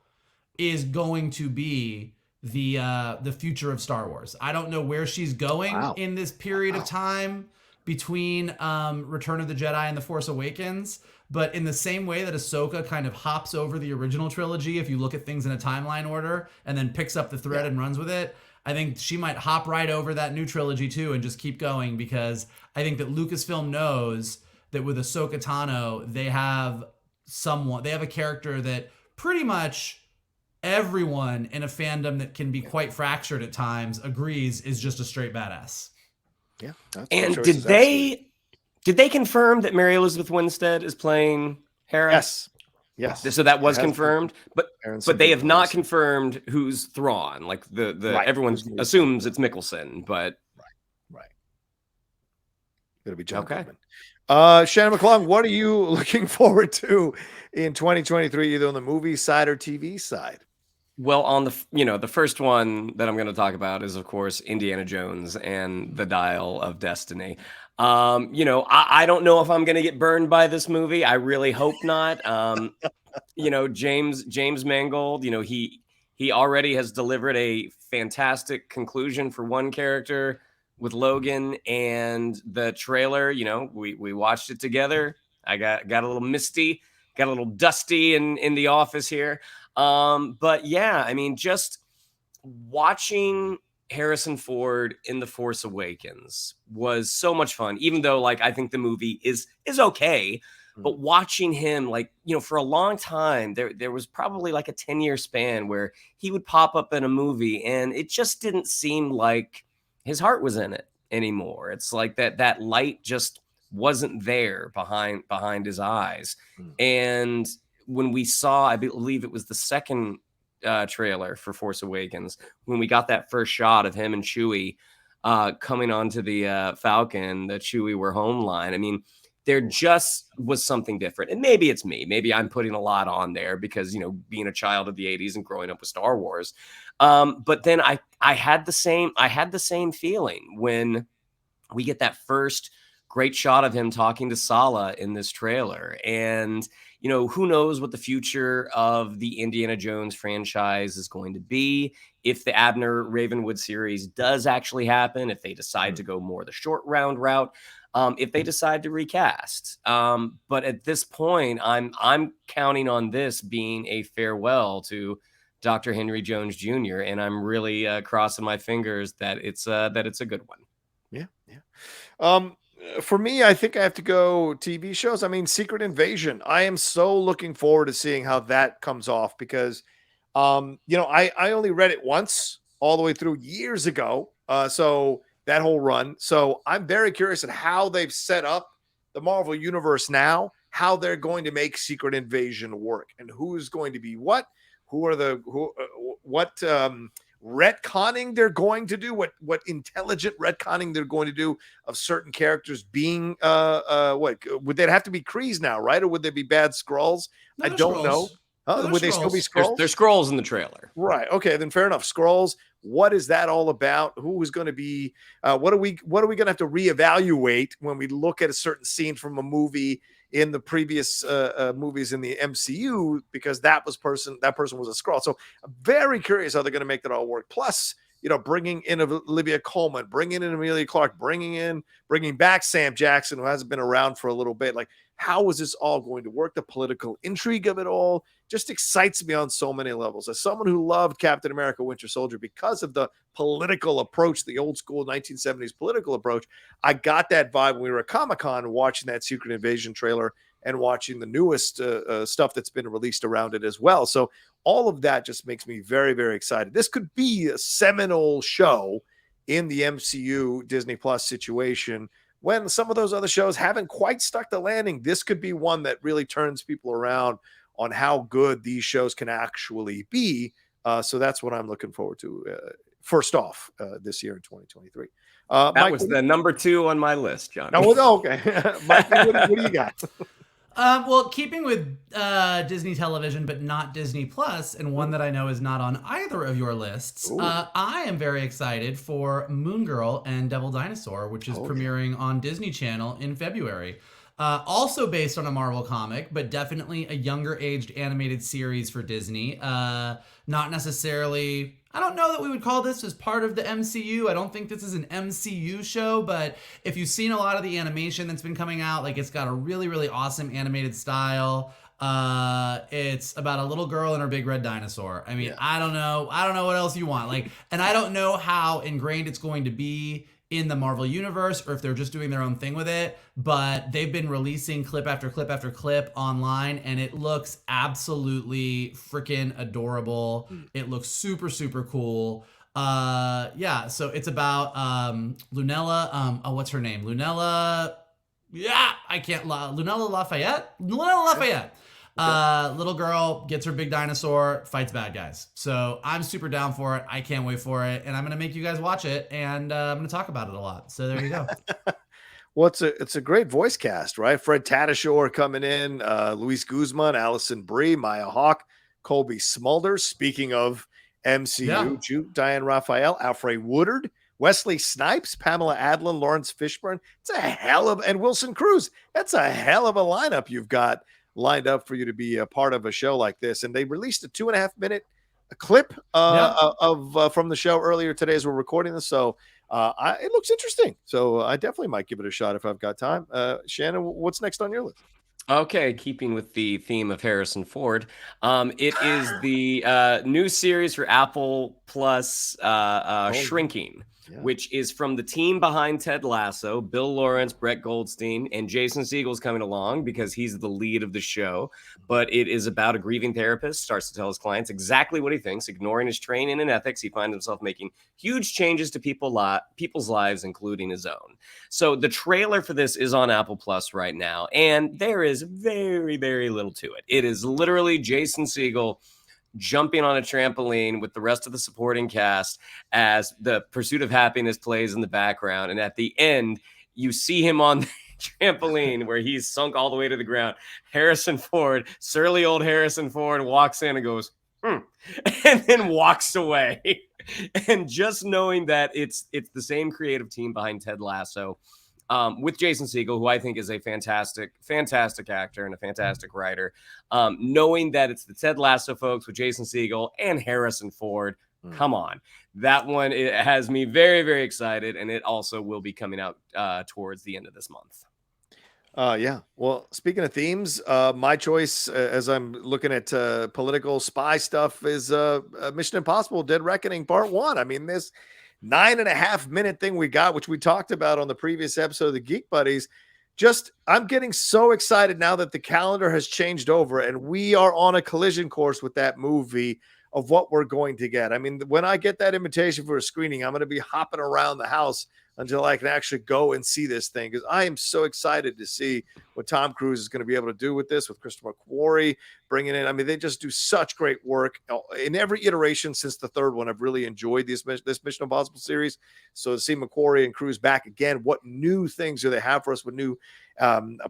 [SPEAKER 2] is going to be the future of Star Wars. I don't know where she's going in this period of time between Return of the Jedi and The Force Awakens, but in the same way that Ahsoka kind of hops over the original trilogy, if you look at things in a timeline order, and then picks up the thread and runs with it, I think she might hop right over that new trilogy too and just keep going, because I think that Lucasfilm knows that with Ahsoka Tano, they have a character that pretty much everyone in a fandom that can be quite fractured at times agrees is just a straight badass.
[SPEAKER 1] Yeah.
[SPEAKER 3] And did they confirm that Mary Elizabeth Winstead is playing Hera?
[SPEAKER 1] Yes.
[SPEAKER 3] So that was confirmed, but they have not confirmed who's Thrawn. Like everyone assumes it's Mickelson, but
[SPEAKER 1] right. It'll be John Goodman. Shannon McClung, what are you looking forward to in 2023, either on the movie side or TV side?
[SPEAKER 3] Well, on the first one that I'm going to talk about is, of course, Indiana Jones and the Dial of Destiny. I don't know if I'm going to get burned by this movie. I really hope not. James Mangold, he already has delivered a fantastic conclusion for one character with Logan, and the trailer, we watched it together. I got a little misty, got a little dusty in the office here. But yeah, I mean, just watching Harrison Ford in The Force Awakens was so much fun, even though like I think the movie is okay. But watching him, for a long time, there was probably like a 10-year span where he would pop up in a movie and it just didn't seem like his heart was in it anymore. It's like that light just wasn't there behind his eyes. And when we saw, I believe it was the second trailer for Force Awakens, when we got that first shot of him and Chewie coming onto the Falcon, the Chewie we're home line. I mean, there just was something different. And maybe it's me. Maybe I'm putting a lot on there because, being a child of the 80s and growing up with Star Wars. But then I had the same feeling when we get that first great shot of him talking to Sala in this trailer. And, who knows what the future of the Indiana Jones franchise is going to be. If the Abner Ravenwood series does actually happen, if they decide to go more the short route, if they decide to recast. But at this point, I'm counting on this being a farewell to Dr. Henry Jones Jr., and I'm really crossing my fingers that it's a good one.
[SPEAKER 1] Yeah. For me, I think I have to go TV shows. I mean, Secret Invasion. I am so looking forward to seeing how that comes off because, I only read it once all the way through years ago. So that whole run. So I'm very curious at how they've set up the Marvel Universe now, how they're going to make Secret Invasion work, and who's going to be what, what retconning they're going to do, what intelligent retconning they're going to do of certain characters being what would they have to be Krees now, right? Or would they be bad Skrulls?
[SPEAKER 2] No,
[SPEAKER 1] I don't know. Would they still be Skrulls?
[SPEAKER 3] There's Skrulls in the trailer.
[SPEAKER 1] Right. Okay, then fair enough. Skrulls. What is that all about? Who is going to be what are we going to have to reevaluate when we look at a certain scene from a movie in the previous movies in the MCU, because that person was a Skrull. So I'm very curious how they're going to make that all work. Plus, bringing in Olivia Colman, bringing in Emilia Clarke, bringing back Sam Jackson, who hasn't been around for a little bit. Like, how is this all going to work? The political intrigue of it all just excites me on so many levels. As someone who loved Captain America Winter Soldier because of the political approach, the old school 1970s political approach, I got that vibe when we were at Comic-Con watching that Secret Invasion trailer and watching the newest stuff that's been released around it as well. So all of that just makes me very, very excited. This could be a seminal show in the MCU Disney Plus situation. When some of those other shows haven't quite stuck the landing, this could be one that really turns people around on how good these shows can actually be. So that's what I'm looking forward to. First off, this year in 2023.
[SPEAKER 3] That
[SPEAKER 1] Mike,
[SPEAKER 3] was the number 2 on my list, John.
[SPEAKER 1] Oh, okay. Mike, what do you got?
[SPEAKER 2] Well, keeping with Disney television, but not Disney Plus, and one that I know is not on either of your lists, I am very excited for Moon Girl and Devil Dinosaur, which is premiering on Disney Channel in February. Also based on a Marvel comic, but definitely a younger aged animated series for Disney. Not necessarily... I don't know that we would call this as part of the MCU. I don't think this is an MCU show, but if you've seen a lot of the animation that's been coming out, like, it's got a really, really awesome animated style. It's about a little girl and her big red dinosaur. I mean, yeah. I don't know what else you want. Like, and I don't know how ingrained it's going to be in the Marvel universe, or if they're just doing their own thing with it, but they've been releasing clip after clip after clip online, and it looks absolutely freaking adorable. It looks super, super cool. Yeah, so it's about Lunella, what's her name? Lunella Lafayette? Lunella Lafayette. Little girl gets her big dinosaur, fights bad guys. So I'm super down for it. I can't wait for it. And I'm going to make you guys watch it. And I'm going to talk about it a lot. So there you go.
[SPEAKER 1] Well, it's a great voice cast, right? Fred Tatasciore coming in, Luis Guzman, Allison Brie, Maya Hawke, Colby Smulders. Speaking of
[SPEAKER 2] Yeah.
[SPEAKER 1] MCU, Diane Raphael, Alfred Woodard, Wesley Snipes, Pamela Adlon, Lawrence Fishburne. It's a hell of, and Wilson Cruz. That's a hell of a lineup you've got lined up for you to be a part of a show like this. And they released a 2.5 minute clip of from the show earlier today as we're recording this. So it looks interesting. So I definitely might give it a shot if I've got time. Shannon, what's next on your list?
[SPEAKER 3] Okay, keeping with the theme of Harrison Ford, it is the new series for Apple Plus, Shrinking, which is from the team behind Ted Lasso. Bill Lawrence, Brett Goldstein, and Jason Segel's coming along because he's the lead of the show. But it is about a grieving therapist starts to tell his clients exactly what he thinks, ignoring his training and ethics. He finds himself making huge changes to people's lives, including his own. So the trailer for this is on Apple Plus right now, and there is very, very little to it. It is literally Jason Segel jumping on a trampoline with the rest of the supporting cast as the Pursuit of Happiness plays in the background. And at the end, you see him on the trampoline where he's sunk all the way to the ground. Harrison Ford, surly old Harrison Ford, walks in and goes, and then walks away. And just knowing that it's the same creative team behind Ted Lasso, with Jason Segel, who I think is a fantastic actor and a fantastic writer, knowing that it's the Ted Lasso folks with Jason Segel and Harrison Ford, come on. That one, it has me very, very excited, and it also will be coming out towards the end of this month.
[SPEAKER 1] Yeah. Well, speaking of themes, my choice as I'm looking at political spy stuff is Mission Impossible: Dead Reckoning Part 1. I mean, this 9.5 minute thing we got, which we talked about on the previous episode of the Geek Buddies. I'm getting so excited now that the calendar has changed over and we are on a collision course with that movie of what we're going to get. I mean, when I get that invitation for a screening, I'm going to be hopping around the house until I can actually go and see this thing, because I am so excited to see what Tom Cruise is going to be able to do with this, with Christopher McQuarrie bringing in. I mean, they just do such great work in every iteration since the third one. I've really enjoyed this Mission Impossible series. So to see McQuarrie and Cruise back again, what new things do they have for us with new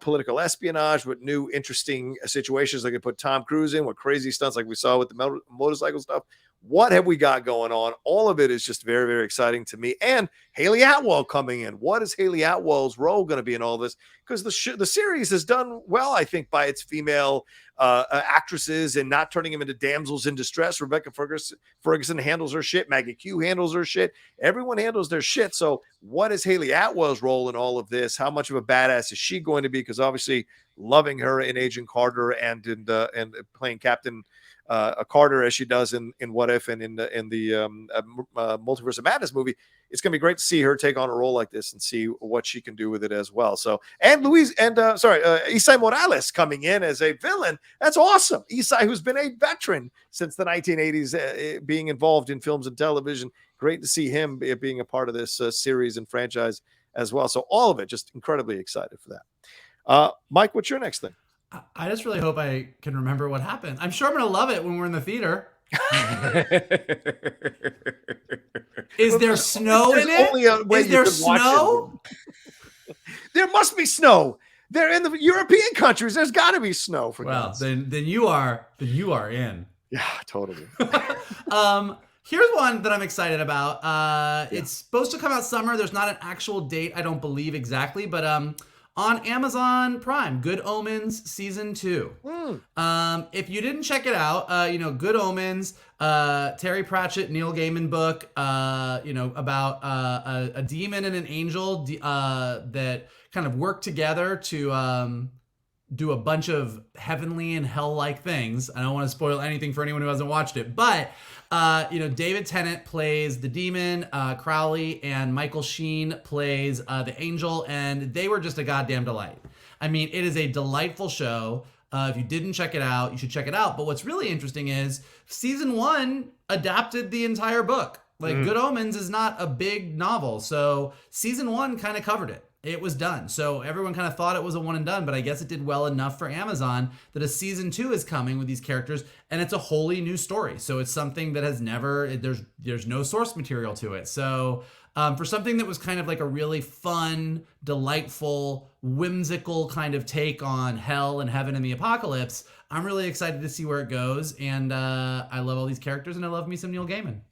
[SPEAKER 1] political espionage, with new interesting situations they could put Tom Cruise in, with crazy stunts like we saw with the motorcycle stuff. What have we got going on? All of it is just very, very exciting to me. And Haley Atwell coming in. What is Haley Atwell's role going to be in all this? Because the series has done well, I think, by its female actresses and not turning them into damsels in distress. Rebecca Ferguson handles her shit. Maggie Q handles her shit. Everyone handles their shit. So what is Haley Atwell's role in all of this? How much of a badass is she going to be? Because obviously loving her in Agent Carter and playing Captain Carter as she does in What If and in the Multiverse of Madness movie, it's going to be great to see her take on a role like this and see what she can do with it as well. So, and Isai Morales coming in as a villain. That's awesome. Isai, who's been a veteran since the 1980s, being involved in films and television. Great to see him being a part of this series and franchise as well. So all of it, just incredibly excited for that. Mike, what's your next thing?
[SPEAKER 2] I just really hope I can remember what happened. I'm sure I'm going to love it when we're in the theater. Is there snow in it? Is there snow?
[SPEAKER 1] There must be snow. They're in the European countries. There's got to be snow for
[SPEAKER 2] well,
[SPEAKER 1] God's
[SPEAKER 2] then you are in.
[SPEAKER 1] Yeah, totally.
[SPEAKER 2] Here's one that I'm excited about. It's supposed to come out summer. There's not an actual date, I don't believe exactly, but on Amazon Prime, Good Omens Season 2. If you didn't check it out, Good Omens, Terry Pratchett, Neil Gaiman book, about a demon and an angel that kind of work together to do a bunch of heavenly and hell-like things. I don't want to spoil anything for anyone who hasn't watched it, but David Tennant plays the demon, Crowley, and Michael Sheen plays the angel, and they were just a goddamn delight. I mean, it is a delightful show. If you didn't check it out, you should check it out. But what's really interesting is season 1 adapted the entire book. Good Omens is not a big novel, so season 1 kind of covered it. it was done. So everyone kind of thought it was a one and done, but I guess it did well enough for Amazon that a season 2 is coming with these characters, and it's a wholly new story. So it's something that has never, there's no source material to it. So for something that was kind of like a really fun, delightful, whimsical kind of take on hell and heaven and the apocalypse, I'm really excited to see where it goes. And I love all these characters, and I love me some Neil Gaiman.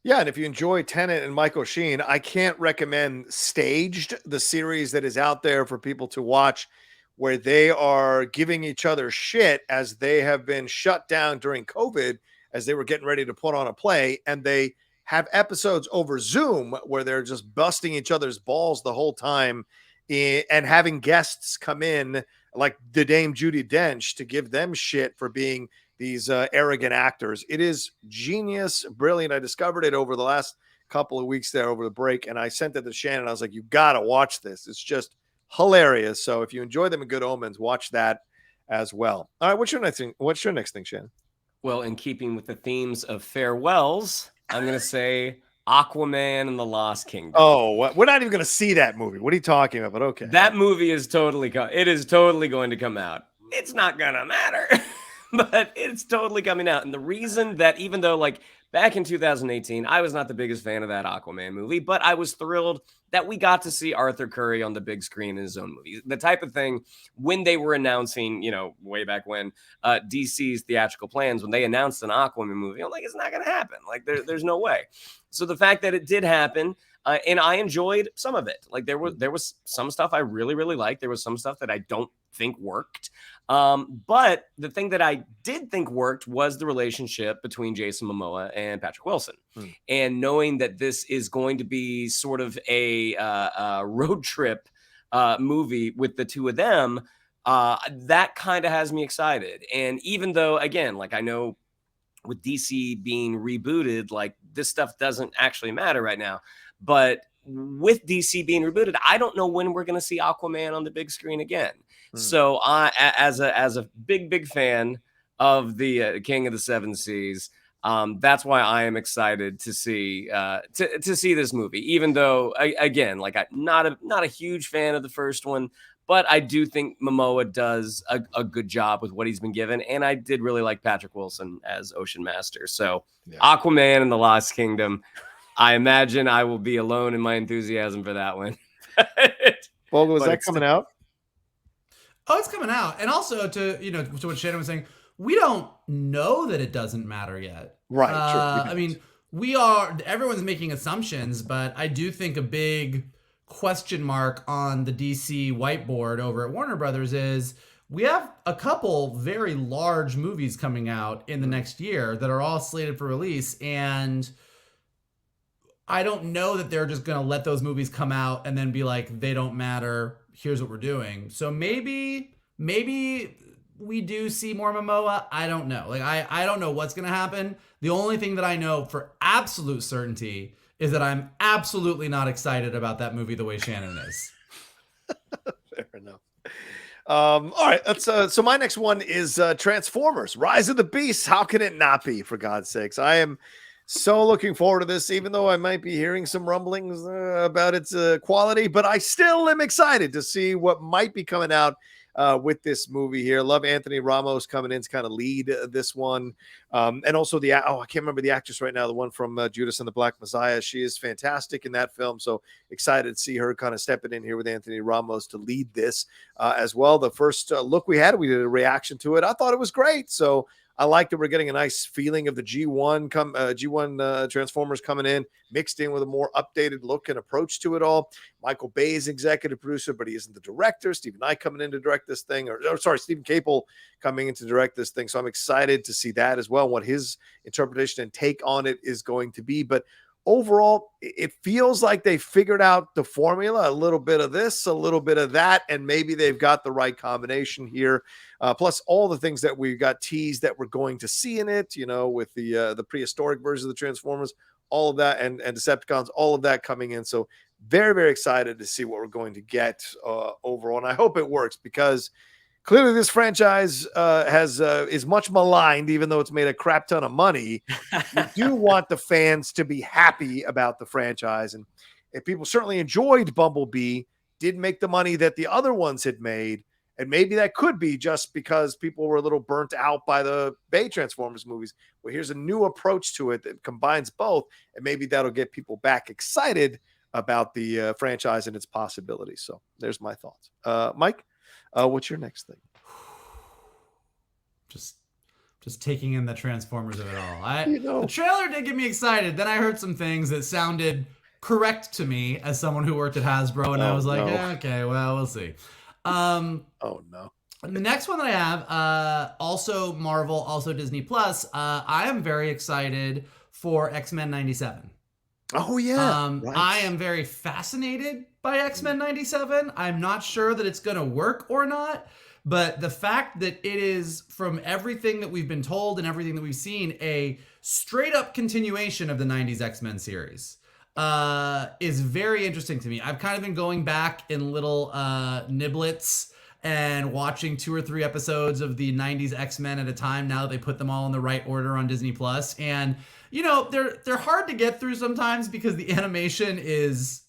[SPEAKER 1] Yeah, and if you enjoy Tennant and Michael Sheen, I can't recommend Staged, the series that is out there for people to watch, where they are giving each other shit as they have been shut down during COVID as they were getting ready to put on a play, and they have episodes over Zoom where they're just busting each other's balls the whole time and having guests come in like the Dame Judi Dench to give them shit for being these arrogant actors. It is genius, brilliant. I discovered it over the last couple of weeks there over the break, and I sent it to Shannon. I was like, you got to watch this. It's just hilarious. So if you enjoy them in Good Omens, watch that as well. All right, what's your next thing? What's your next thing, Shannon?
[SPEAKER 3] Well, in keeping with the themes of farewells, I'm going to say Aquaman and the Lost Kingdom.
[SPEAKER 1] Oh, we're not even going to see that movie. What are you talking about? But okay.
[SPEAKER 3] That movie is totally going to come out. It's not going to matter. But it's totally coming out. And the reason that, even though like back in 2018, I was not the biggest fan of that Aquaman movie, but I was thrilled that we got to see Arthur Curry on the big screen in his own movie. The type of thing when they were announcing, way back when DC's theatrical plans, when they announced an Aquaman movie, I'm like, it's not going to happen. Like there's no way. So the fact that it did happen, and I enjoyed some of it. Like there was some stuff I really, really liked. There was some stuff that I don't think worked. But the thing that I did think worked was the relationship between Jason Momoa and Patrick Wilson. And knowing that this is going to be sort of a road trip movie with the two of them, that kind of has me excited. And even though, again, like I know with DC being rebooted, like this stuff doesn't actually matter right now. But with DC being rebooted, I don't know when we're going to see Aquaman on the big screen again. So I, as a big fan of the King of the Seven Seas, that's why I am excited to see to see this movie. Even though, again, like I'm not a huge fan of the first one, but I do think Momoa does a good job with what he's been given, and I did really like Patrick Wilson as Ocean Master. So yeah. Aquaman and the Lost Kingdom. I imagine I will be alone in my enthusiasm for that one.
[SPEAKER 1] Vogel, is that coming out?
[SPEAKER 2] Oh, it's coming out. And also to what Shannon was saying, we don't know that it doesn't matter yet.
[SPEAKER 1] Right.
[SPEAKER 2] Sure. I mean, everyone's making assumptions, but I do think a big question mark on the DC whiteboard over at Warner Brothers is we have a couple very large movies coming out in the next year that are all slated for release, and I don't know that they're just going to let those movies come out and then be like, they don't matter. Here's what we're doing. So maybe we do see more Momoa. I don't know. Like, I don't know what's going to happen. The only thing that I know for absolute certainty is that I'm absolutely not excited about that movie the way Shannon is.
[SPEAKER 1] Fair enough. All right. So my next one is Transformers, Rise of the Beasts. How can it not be, for God's sakes? I am so looking forward to this, even though I might be hearing some rumblings about its quality, but I still am excited to see what might be coming out with this movie here. Love Anthony Ramos coming in to kind of lead this one. And also I can't remember the actress right now, the one from Judas and the Black Messiah. She is fantastic in that film. So excited to see her kind of stepping in here with Anthony Ramos to lead this as well. The first look we did a reaction to it. I thought it was great. So I like that we're getting a nice feeling of the G1 Transformers coming in, mixed in with a more updated look and approach to it all. Michael Bay is executive producer, but he isn't the director. Stephen Knight coming in to direct this thing, Stephen Capel coming in to direct this thing. So I'm excited to see that as well, what his interpretation and take on it is going to be. But overall, it feels like they figured out the formula, a little bit of this, a little bit of that, and maybe they've got the right combination here. Plus all the things that we got teased that we're going to see in it, with the prehistoric version of the Transformers, all of that, and Decepticons, all of that coming in. So very, very excited to see what we're going to get overall. And I hope it works, because clearly this franchise is much maligned, even though it's made a crap ton of money. We do want the fans to be happy about the franchise. And if people certainly enjoyed Bumblebee, didn't make the money that the other ones had made. And maybe that could be just because people were a little burnt out by the Bay Transformers movies. Well, here's a new approach to it that combines both, and maybe that'll get people back excited about the franchise and its possibilities. So there's my thoughts. Mike, what's your next thing?
[SPEAKER 2] Just taking in the Transformers of it all. The trailer did get me excited. Then I heard some things that sounded correct to me as someone who worked at Hasbro, and I was like, okay, well, we'll see.
[SPEAKER 1] Oh no.
[SPEAKER 2] The next one that I have, also Marvel, also Disney Plus. I am very excited for X-Men 97.
[SPEAKER 1] Oh yeah.
[SPEAKER 2] Right. I am very fascinated by X-Men 97. I'm not sure that it's going to work or not, but the fact that it is, from everything that we've been told and everything that we've seen, a straight up continuation of the 90s X-Men series. Is very interesting to me. I've kind of been going back in little niblets and watching 2 or 3 episodes of the 90s X-Men at a time now that they put them all in the right order on Disney Plus. And they're hard to get through sometimes because the animation is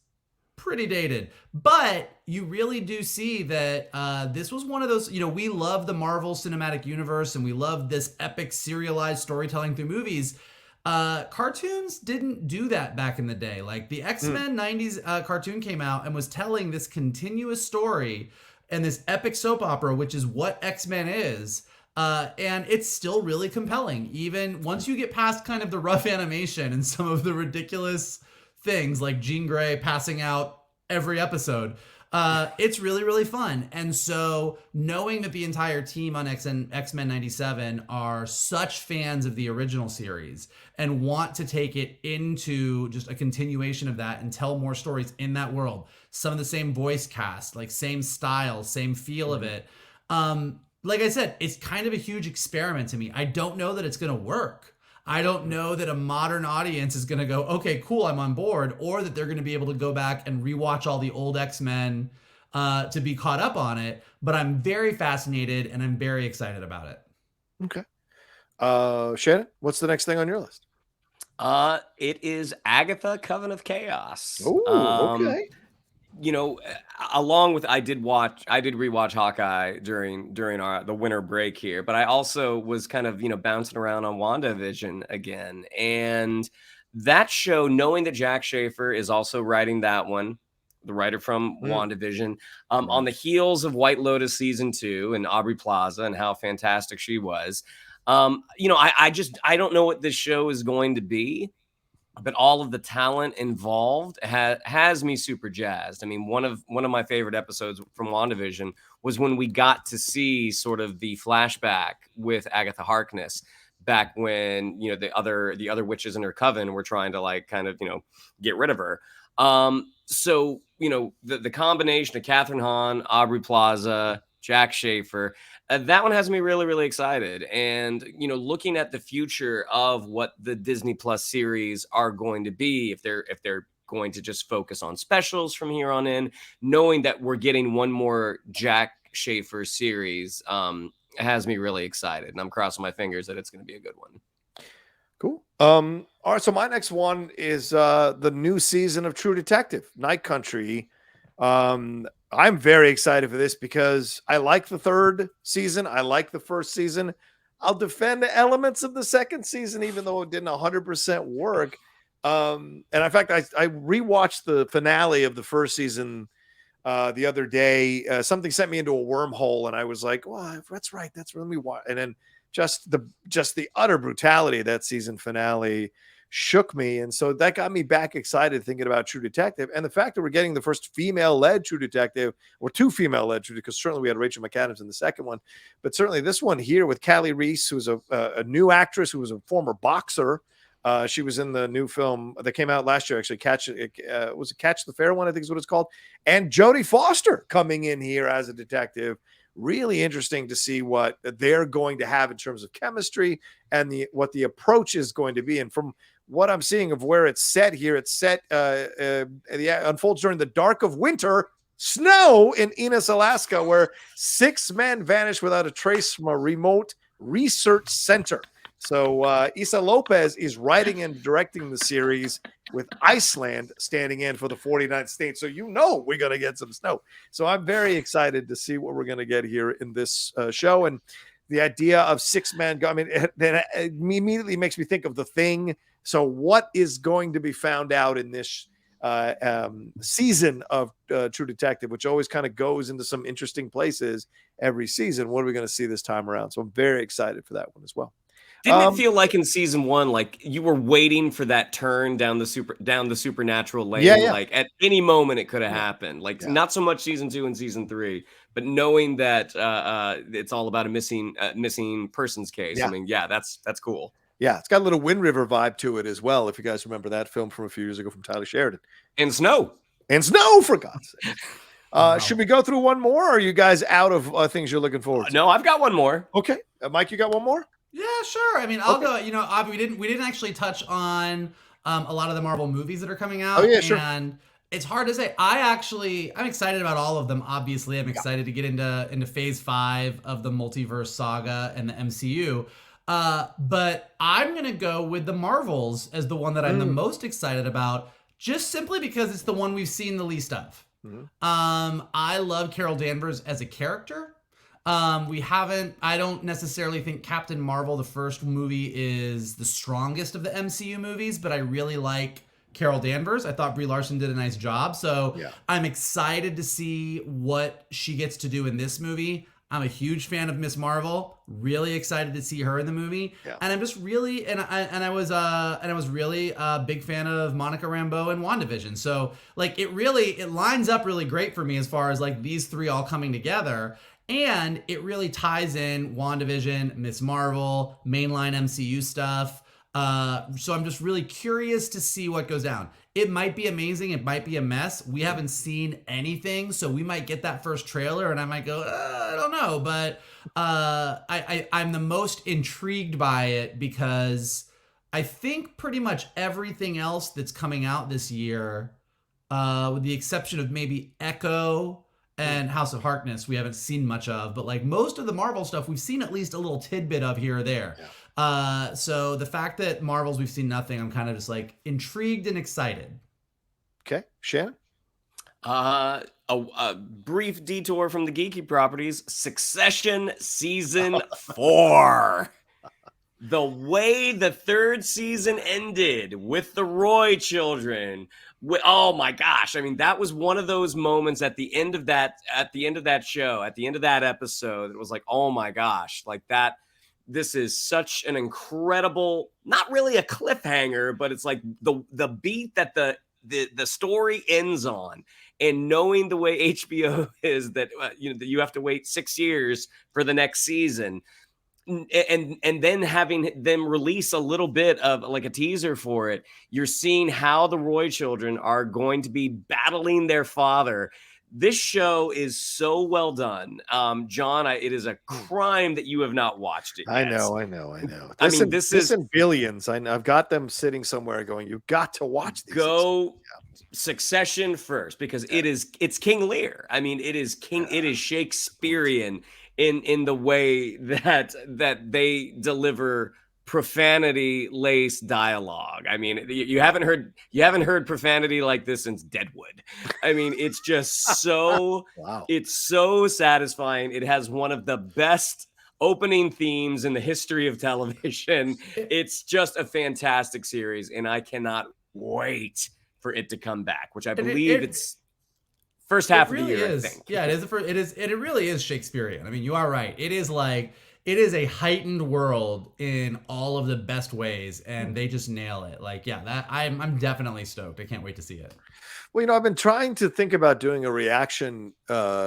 [SPEAKER 2] pretty dated. But you really do see that this was one of those, we love the Marvel Cinematic Universe and we love this epic serialized storytelling through movies. Cartoons didn't do that back in the day. Like the X-Men 90s cartoon came out and was telling this continuous story and this epic soap opera, which is what X-Men is. And it's still really compelling. Even once you get past kind of the rough animation and some of the ridiculous things like Jean Grey passing out every episode, it's really, really fun. And so knowing that the entire team on X-Men 97 are such fans of the original series and want to take it into just a continuation of that and tell more stories in that world, some of the same voice cast, like same style, same feel of it. Like I said, it's kind of a huge experiment to me. I don't know that it's going to work. I don't know that a modern audience is going to go, okay, cool, I'm on board, or that they're going to be able to go back and rewatch all the old X-Men to be caught up on it. But I'm very fascinated and I'm very excited about it.
[SPEAKER 1] Okay. Shannon, what's the next thing on your list?
[SPEAKER 3] It is Agatha, Coven of Chaos.
[SPEAKER 1] Oh, okay.
[SPEAKER 3] Along with I did rewatch Hawkeye during the winter break here, but I also was kind of bouncing around on WandaVision again, and that show, knowing that Jack Schaefer is also writing that one, the writer from WandaVision, on the heels of White Lotus season 2 and Aubrey Plaza and how fantastic she was. I don't know what this show is going to be, but all of the talent involved has me super jazzed. I mean, one of my favorite episodes from WandaVision was when we got to see sort of the flashback with Agatha Harkness back when, the other witches in her coven were trying to get rid of her. So, the combination of Catherine Hahn, Aubrey Plaza, Jack Schaefer, that one has me really, really excited. And, looking at the future of what the Disney Plus series are going to be, if they're going to just focus on specials from here on in, knowing that we're getting one more Jack Schaefer series, has me really excited. And I'm crossing my fingers that it's going to be a good one.
[SPEAKER 1] Cool. All right. So my next one is the new season of True Detective, Night Country. I'm very excited for this because I like the third season. I like the first season. I'll defend the elements of the second season, even though it didn't 100% work. And in fact, I rewatched the finale of the first season the other day. Something sent me into a wormhole, and I was like, "Well, that's right. That's when we watch." And then just the utter brutality of that season finale shook me, and so that got me back excited thinking about True Detective, and the fact that we're getting the first female-led True Detective, or 2 female-led True Detective, because certainly we had Rachel McAdams in the second one, but certainly this one here with Callie Reese, who's a new actress who was a former boxer. She was in the new film that came out last year, actually. Catch the Fair one, I think is what it's called, and Jodie Foster coming in here as a detective. Really interesting to see what they're going to have in terms of chemistry and what the approach is going to be. And from what I'm seeing of where it's set here, it unfolds during the dark of winter snow in Ennis, Alaska, where 6 men vanish without a trace from a remote research center. So Issa Lopez is writing and directing the series, with Iceland standing in for the 49th state. So we're going to get some snow. So I'm very excited to see what we're going to get here in this show. And the idea of 6-man, I mean, it immediately makes me think of The Thing. So what is going to be found out in this season of True Detective, which always kind of goes into some interesting places every season? What are we going to see this time around? So I'm very excited for that one as well.
[SPEAKER 3] Didn't it feel like in season 1, like you were waiting for that turn down the supernatural lane?
[SPEAKER 1] Yeah.
[SPEAKER 3] Like at any moment it could have happened. Like not so much season 2 and season 3, but knowing that it's all about a missing persons case. I mean, that's cool.
[SPEAKER 1] Yeah, it's got a little Wind River vibe to it as well. If you guys remember that film from a few years ago from Tyler Sheridan.
[SPEAKER 3] And snow, for God's sake. Should we go through one more? Or are you guys out of things you're looking forward to? No, I've got one more.
[SPEAKER 1] Okay, Mike, you got one more?
[SPEAKER 2] Yeah, sure. I mean, I'll go. You know, we didn't actually touch on a lot of the Marvel movies that are coming out.
[SPEAKER 1] Oh yeah, sure.
[SPEAKER 2] And it's hard to say. I'm excited about all of them. Obviously, I'm excited to get into Phase 5 of the multiverse saga and the MCU. But I'm gonna go with the Marvels as the one that I'm the most excited about, just simply because it's the one we've seen the least of. I love Carol Danvers as a character. I don't necessarily think Captain Marvel, the first movie, is the strongest of the MCU movies, but I really like Carol Danvers. I thought Brie Larson did a nice job. So I'm excited to see what she gets to do in this movie. I'm a huge fan of Miss Marvel. Really excited to see her in the movie, and I'm just really I was really a big fan of Monica Rambeau and WandaVision. So like it lines up really great for me as far as like these three all coming together, and it really ties in WandaVision, Miss Marvel, mainline MCU stuff. So I'm just really curious to see what goes down. It might be amazing. It might be a mess. We haven't seen anything, so we might get that first trailer and I might go, I don't know. But I'm the most intrigued by it because I think pretty much everything else that's coming out this year, with the exception of maybe Echo and House of Harkness, we haven't seen much of. But like most of the Marvel stuff, we've seen at least a little tidbit of here or there. So the fact that Marvel's we've seen nothing, I'm kind of just like intrigued and excited.
[SPEAKER 1] Okay, Shannon?
[SPEAKER 3] A brief detour from the geeky properties. Succession season 4. The way the third season ended with the Roy children. Oh my gosh. I mean, that was one of those moments at the end of that show, at the end of that episode, it was like, oh my gosh, like that. This is such an incredible, not really a cliffhanger, but it's like the beat that the story ends on, and knowing the way HBO is that that you have to wait 6 years for the next season, and then having them release a little bit of like a teaser for it, you're seeing how the Roy children are going to be battling their father. This show is so well done. John, it is a crime that you have not watched it yet.
[SPEAKER 1] I know. This is in billions. I've got them sitting somewhere going, you've got to watch these.
[SPEAKER 3] Go Succession first, because it's King Lear. I mean, it is Shakespearean in the way that they deliver profanity-laced dialogue. I mean, you haven't heard profanity like this since Deadwood. I mean, it's just so It's so satisfying. It has one of the best opening themes in the history of television. It's just a fantastic series, and I cannot wait for it to come back, which I believe it's first half of the year, I think.
[SPEAKER 2] Yeah, it really is Shakespearean. I mean, you are right. It is a heightened world in all of the best ways, and they just nail it. Like, I'm definitely stoked. I can't wait to see it.
[SPEAKER 1] Well, I've been trying to think about doing a reaction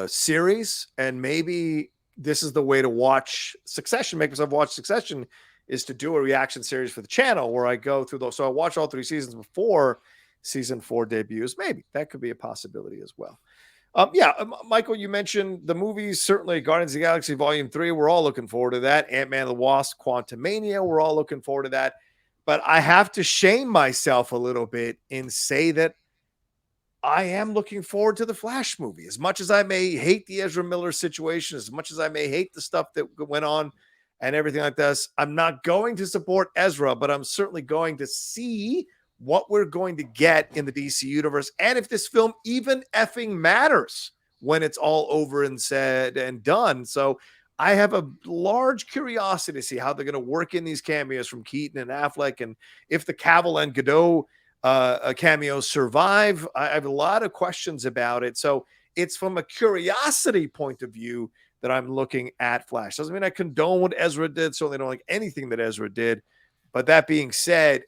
[SPEAKER 1] series, and maybe this is the way to watch Succession, make myself watch Succession, is to do a reaction series for the channel where I go through those. So I watch all 3 seasons before season 4 debuts. Maybe that could be a possibility as well. Michael, you mentioned the movies. Certainly Guardians of the Galaxy Volume 3. We're all looking forward to that. Ant-Man and the Wasp, Quantumania. We're all looking forward to that. But I have to shame myself a little bit and say that I am looking forward to the Flash movie. As much as I may hate the Ezra Miller situation, as much as I may hate the stuff that went on and everything like this, I'm not going to support Ezra, but I'm certainly going to see what we're going to get in the DC universe, and if this film even effing matters when it's all over and said and done. So I have a large curiosity to see how they're going to work in these cameos from Keaton and Affleck, and if the Cavill and Godot cameos survive. I have a lot of questions about it. So it's from a curiosity point of view that I'm looking at Flash. Doesn't mean I condone what Ezra did. Certainly don't like anything that Ezra did. But that being said,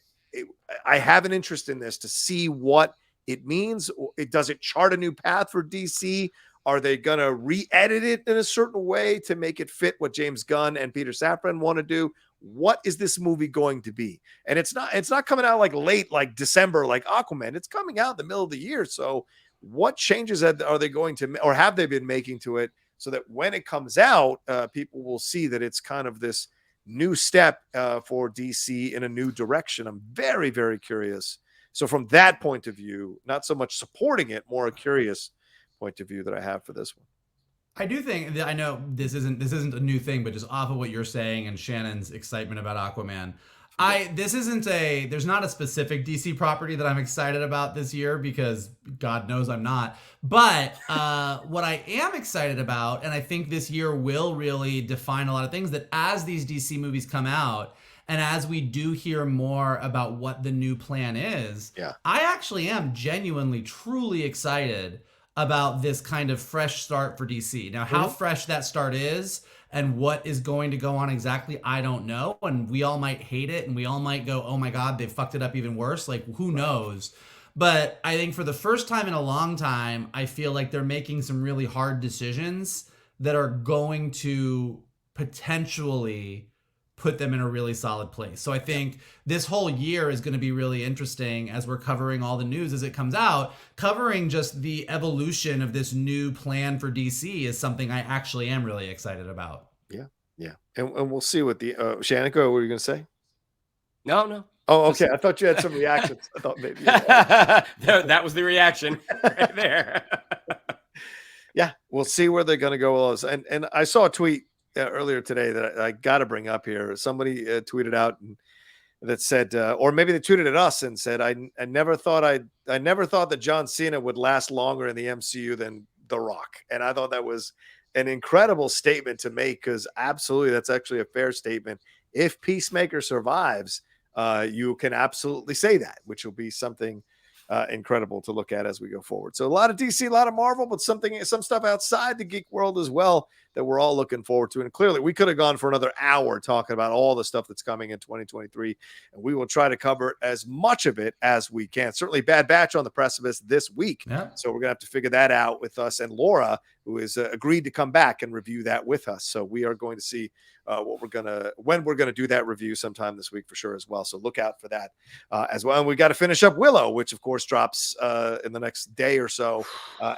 [SPEAKER 1] I have an interest in this to see what it means. Does it chart a new path for DC? Are they going to re-edit it in a certain way to make it fit what James Gunn and Peter Safran want to do? What is this movie going to be? And it's not coming out like late, like December, like Aquaman. It's coming out in the middle of the year. So what changes are they going to, or have they been making to it so that when it comes out, people will see that it's kind of this new step for DC in a new direction? I'm very, very curious. So from that point of view, not so much supporting it, more a curious point of view that I have for this one.
[SPEAKER 2] I do think that, I know this isn't a new thing, but just off of what you're saying and Shannon's excitement about Aquaman, there's not a specific DC property that I'm excited about this year, because God knows I'm not. But what I am excited about, and I think this year will really define a lot of things, that as these DC movies come out, and as we do hear more about what the new plan is, I actually am genuinely, truly excited about this kind of fresh start for DC. Now, how fresh that start is and what is going to go on exactly, I don't know. And we all might hate it, and we all might go, oh my God, they fucked it up even worse. Like, who knows? But I think for the first time in a long time, I feel like they're making some really hard decisions that are going to potentially put them in a really solid place. So I think this whole year is going to be really interesting as we're covering all the news as it comes out. Covering just the evolution of this new plan for DC is something I actually am really excited about.
[SPEAKER 1] Yeah. And we'll see what the Shannon, what were you going to say?
[SPEAKER 3] No.
[SPEAKER 1] Oh, okay. I thought you had some reactions. I thought maybe
[SPEAKER 3] that was the reaction right there.
[SPEAKER 1] Yeah, we'll see where they're going to go with those. And I saw a tweet earlier today that I got to bring up here. Somebody tweeted out that said, or maybe they tweeted at us and said, I never thought that John Cena would last longer in the MCU than The Rock. And I thought that was an incredible statement to make, because absolutely, that's actually a fair statement. If Peacemaker survives, you can absolutely say that, which will be something incredible to look at as we go forward. So a lot of DC, a lot of Marvel, but some stuff outside the geek world as well that we're all looking forward to. And clearly we could have gone for another hour talking about all the stuff that's coming in 2023, and we will try to cover as much of it as we can. Certainly Bad Batch on the precipice this week. Yeah. So we're gonna have to figure that out with us and Laura, who has agreed to come back and review that with us. So we are going to see when we're gonna do that review sometime this week for sure as well. So look out for that as well. And we got to finish up Willow, which of course drops in the next day or so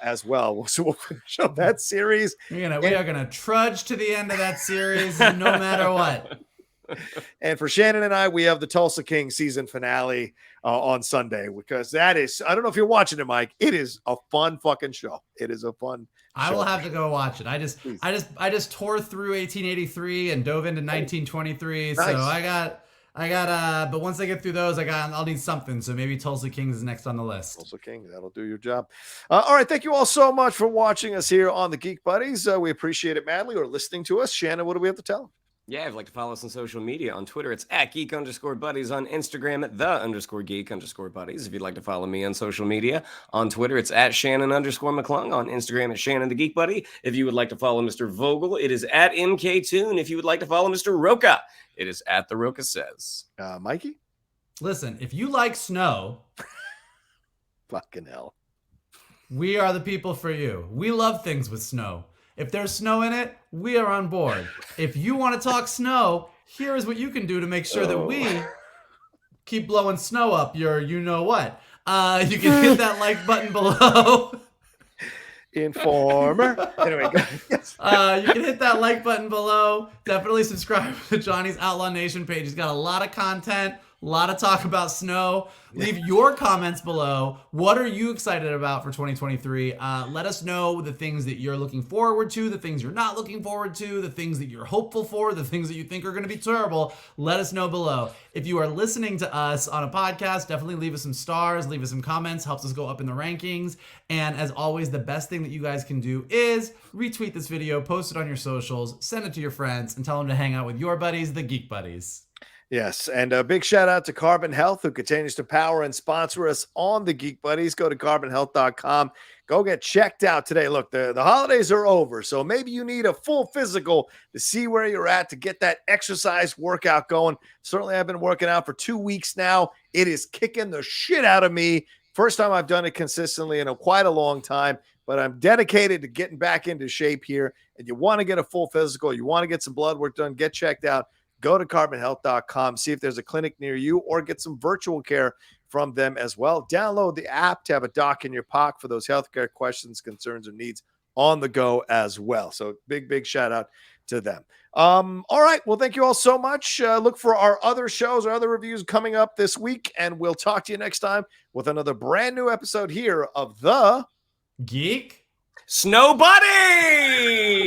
[SPEAKER 1] as well. So we'll finish up that series. We are gonna trudge to the end of that series no matter what. And for Shannon and I, we have the Tulsa King season finale on Sunday, because that is, I don't know if you're watching it, Mike. It is a fun fucking show. It is a fun I will have to go watch it. I just tore through 1883 and dove into 1923. Nice. So I got but once I get through those, I'll need something. So maybe Tulsa Kings is next on the list. Tulsa King, that'll do your job. All right. Thank you all so much for watching us here on the Geek Buddies. We appreciate it madly, or listening to us. Shannon, what do we have to tell them? Yeah, if you'd like to follow us on social media, on Twitter, it's @geek_buddies, on Instagram, @the_geek_buddies. If you'd like to follow me on social media, on Twitter, it's @Shannon_McClung, on Instagram, it's Shannon the Geek Buddy. If you would like to follow Mr. Vogel, it is @MKToon. If you would like to follow Mr. Rocha, it is @The Rocha Says. Mikey? Listen, if you like snow, fucking hell, we are the people for you. We love things with snow. If there's snow in it, we are on board. If you want to talk snow, here is what you can do to make sure that we keep blowing snow up your you-know-what. You can hit that like button below. Informer. Anyway, yes. You can hit that like button below. Definitely subscribe to Johnny's Outlaw Nation page. He's got a lot of content,
[SPEAKER 2] A lot of talk about snow. Leave your comments below. What are you excited about for 2023? Let us know the things that you're looking forward to, the things you're not looking forward to, the things that you're hopeful for, the things that you think are going to be terrible. Let us know below. If you are listening to us on a podcast, definitely leave us some stars, leave us some comments, helps us go up in the rankings. And as always, the best thing that you guys can do is retweet this video, post it on your socials, send it to your friends, and tell them to hang out with your buddies, the Geek Buddies.
[SPEAKER 1] Yes, and a big shout out to Carbon Health, who continues to power and sponsor us on the Geek Buddies. Go to carbonhealth.com. Go get checked out today. Look, the holidays are over, so maybe you need a full physical to see where you're at, to get that exercise workout going. Certainly, I've been working out for 2 weeks now. It is kicking the shit out of me. First time I've done it consistently in quite a long time, but I'm dedicated to getting back into shape here. And you want to get a full physical, you want to get some blood work done, get checked out. Go to carbonhealth.com, see if there's a clinic near you, or get some virtual care from them as well. Download the app to have a doc in your pocket for those healthcare questions, concerns, or needs on the go as well. So big shout out to them. All right. Well, thank you all so much. Look for our other shows or other reviews coming up this week, and we'll talk to you next time with another brand new episode here of the
[SPEAKER 2] Geek
[SPEAKER 3] Snow Buddies.